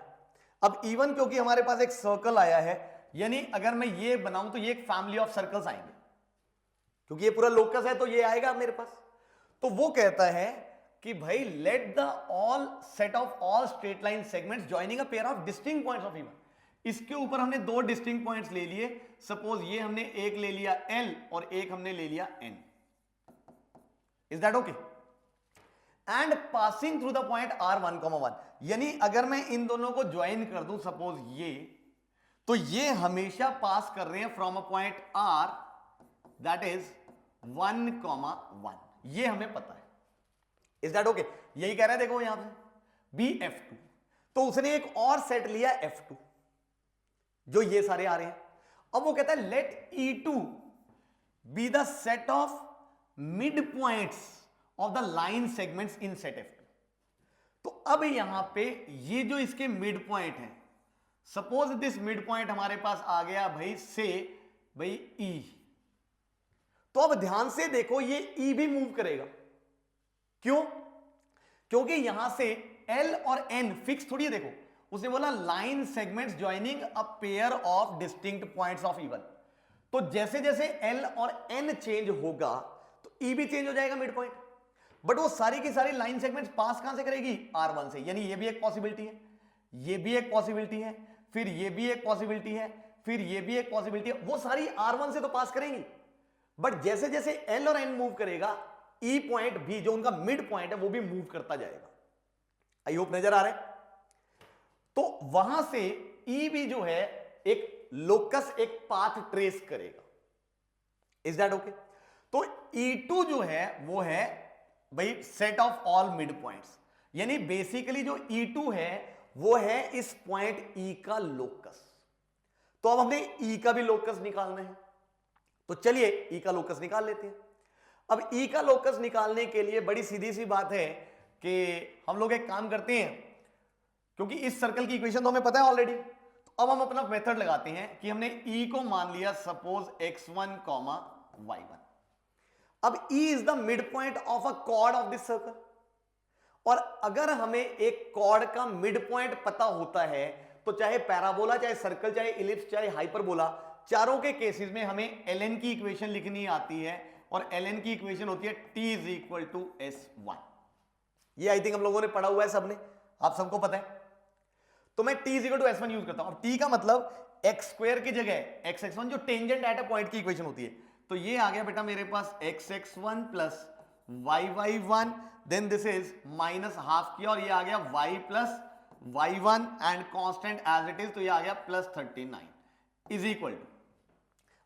अब इवन क्योंकि हमारे पास एक सर्कल आया है, यानी अगर मैं ये बनाऊं तो ये एक फैमिली ऑफ सर्कल्स आएंगे, क्योंकि ये पूरा लोकस है तो ये आएगा मेरे पास। तो वो कहता है कि भाई let the all set of all straight line segments joining a pair of distinct points of even. इसके ऊपर हमने 2 डिस्टिंक्ट पॉइंट्स ले लिए, सपोज ये हमने एक ले लिया L और एक हमने ले लिया N। Is that okay? And passing through the point R1,1, यानी अगर मैं इन दोनों को ज्वाइन कर दूं सपोज ये, तो ये हमेशा पास कर रहे हैं from a point R that is 1,1। ये हमें पता है। Is that okay? यही कह रहा है देखो यहां पे BF2। तो उसने एक और सेट लिया F2 जो ये सारे आ रहे हैं। अब वो कहता है let E2 be the set of mid points of the line segments in set F2। तो अब यहां पे ये जो इसके मिड पॉइंट है, सपोज दिस मिड पॉइंट हमारे पास आ गया भाई से भाई E। तो अब ध्यान से देखो ये E भी मूव करेगा। क्यों? क्योंकि यहां से L और N फिक्स थोड़ी है। देखो उसने बोला line segments joining a pair of distinct points of even. तो जैसे जैसे L और N चेंज होगा तो E भी चेंज हो जाएगा मिड पॉइंट। बट वो सारी की सारी लाइन सेगमेंट्स पास कहां से करेगी? R1 से। यानी ये भी एक पॉसिबिलिटी है, ये भी एक पॉसिबिलिटी है, फिर ये भी एक पॉसिबिलिटी है, फिर ये भी एक पॉसिबिलिटी है। वो सारी R1 से तो पास करेंगी, बट जैसे जैसे L और N मूव करेगा E पॉइंट भी जो उनका मिड पॉइंट है वो भी मूव करता जाएगा। आई होप नजर आ रहा है? तो वहां से E भी जो है एक लोकस, एक पाथ ट्रेस करेगा। Is that okay? तो E2 जो है वो है भाई set of all mid points, यानी बेसिकली जो E2 है वो है इस पॉइंट E का लोकस। तो अब हमें E का भी लोकस निकालना है, तो चलिए E का लोकस निकाल लेते हैं। अब E का लोकस निकालने के लिए बड़ी सीधी सी बात है कि हम लोग एक काम करते हैं, क्योंकि इस सर्कल की इक्वेशन तो हमें पता है ऑलरेडी। तो अब हम अपना मेथड लगाते हैं कि हमने E को मान लिया सपोज x1, y1। अब E is the mid point of a cord of this circle, और अगर हमें एक कॉर्ड का मिड पॉइंट पता होता है तो चाहे पैराबोला, चाहे सर्कल, चाहे इलिप्स, चाहे हाइपरबोला, चारों के केसेस में हमें ln की इक्वेशन लिखनी आती है, और ln की इक्वेशन होती है t is equal to S1। ये आई थिंक हम लोगों ने पढ़ा हुआ है सबने, आप सबको पता है। तो मैं t is equal to S1 use करता हूं। अब t का मतलब एक्स स्क्वायर की जगह x(x1) जो टेंजेंट एट अ पॉइंट की इक्वेशन होती है। तो ये आ गया बेटा मेरे पास x(x1) plus y(y1), then this is minus half किया और ये आ गया y plus y1 and constant as it is, तो ये आ गया प्लस 39 इज इक्वल टू।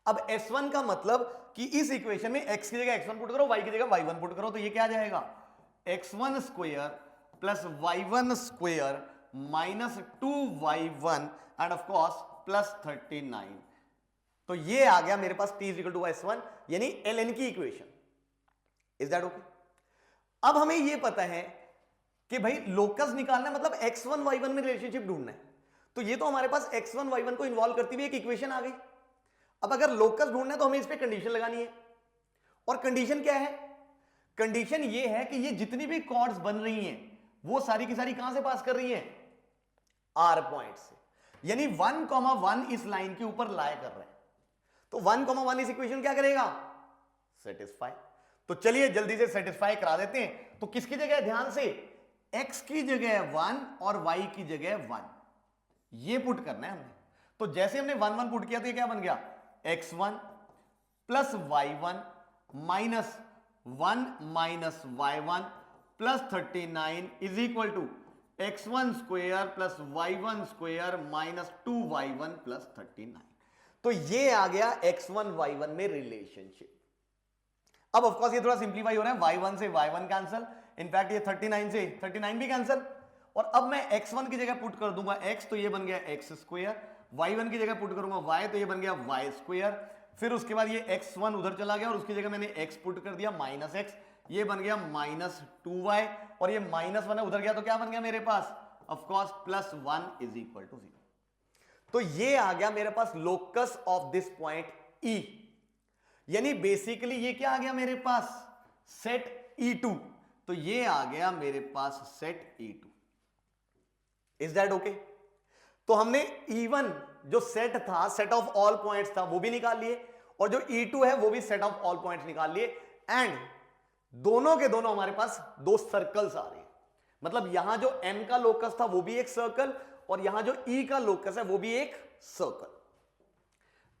अब S1 का मतलब कि इस इक्वेशन में x की जगह x1 पुट करो, y की जगह y1 पुट करो, तो ये क्या आ जाएगा x1 square plus y1 square minus 2y1 and of course plus 39। तो ये आ गया मेरे पास t is equal to S1, यानी ln की इक्वेशन। Is that okay? अब हमें ये पता है कि भाई लोकस निकालना मतलब x1 y1 में रिलेशनशिप ढूंढना है। तो ये तो हमारे पास x1 y1 को इन्वॉल्व करती हुई एक इक्वेशन आ गई। अब अगर लोकस ढूंढना है तो हमें इस पे कंडीशन लगानी है, और कंडीशन क्या है? कंडीशन ये है कि ये जितनी भी कॉर्ड्स बन रही हैं वो सारी की सारी कहां से पास कर रही हैं? R पॉइंट से, यानी 1,1 इस लाइन के ऊपर लाया कर रहे हैं। तो 1,1 इस इक्वेशन क्या करेगा? सेटिस्फाई। तो चलिए जल्दी से सेटिस्फाई करा देते हैं। तो किसकी जगह? ध्यान से, x की जगह 1 और y की जगह 1, ये पुट करना है हमने। तो जैसे हमने 1 1 पुट किया तो ये क्या बन गया? x1 plus y1 minus 1 minus y1 plus 39 is equal to x1 square plus y1 square minus 2y1 plus 39। तो ये आ गया x1 y1 में रिलेशनशिप। अब ऑफ कोर्स ये थोड़ा सिंपलीफाई हो रहा है, y1 से y1 कैंसिल, इनफैक्ट ये 39 से 39 भी कैंसिल, और अब मैं x1 की जगह पुट कर दूंगा x, तो ये बन गया एक्स स्क्वायर, y1 की जगह पुट करूंगा y, तो ये बन गया वाई स्क्वायर, फिर उसके बाद ये x1 उधर चला गया और उसकी जगह मैंने x पुट कर दिया माइनस एक्स, ये बन गया माइनस 2y, और ये माइनस 1 है उधर गया तो क्या बन गया मेरे पास, of course plus 1 is equal to 0। तो ये आ गया मेरे पास locus of this point E, यानी बेसिकली ये क्या आ गया मेरे पास, सेट E2, तो ये आ गया मेरे पास set E2। Is that okay? तो हमने E1 जो सेट था, सेट ऑफ ऑल पॉइंट्स था, वो भी निकाल लिए, और जो E2 है वो भी सेट ऑफ ऑल पॉइंट्स निकाल लिए, एंड दोनों के दोनों हमारे पास दो सर्कल्स आ रहे हैं। मतलब यहां जो M का लोकस था वो भी एक सर्कल, और यहां जो E का लोकस है वो भी एक सर्कल।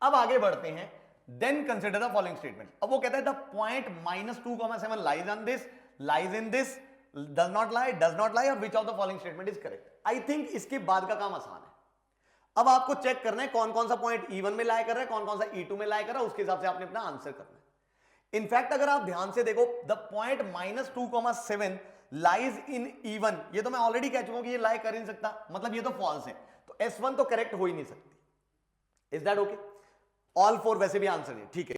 अब आगे बढ़ते हैं, then consider the following statement. अब वो कहता है the point -2,7 lies on this, lies in this, does not lie, और which of the following statement is correct. I think इसके बाद का काम आसान है। अब आपको चेक करना है कौन कौन सा पॉइंट E1 में लाई कर रहा है, कौन कौन सा E2 में लाई कर रहा है, उसके हिसाब से आपने अपना आंसर करना है। इनफैक्ट अगर आप ध्यान से देखो, the point -2,7 lies in E1, ये तो मैं ऑलरेडी कह चुका हूं कि ये लाई कर ही नहीं सकता, मतलब ये तो फॉल्स है, तो S1 तो करेक्ट हो ही नहीं सकती। Is that okay? ऑल 4 वैसे भी आंसर है, ठीक है।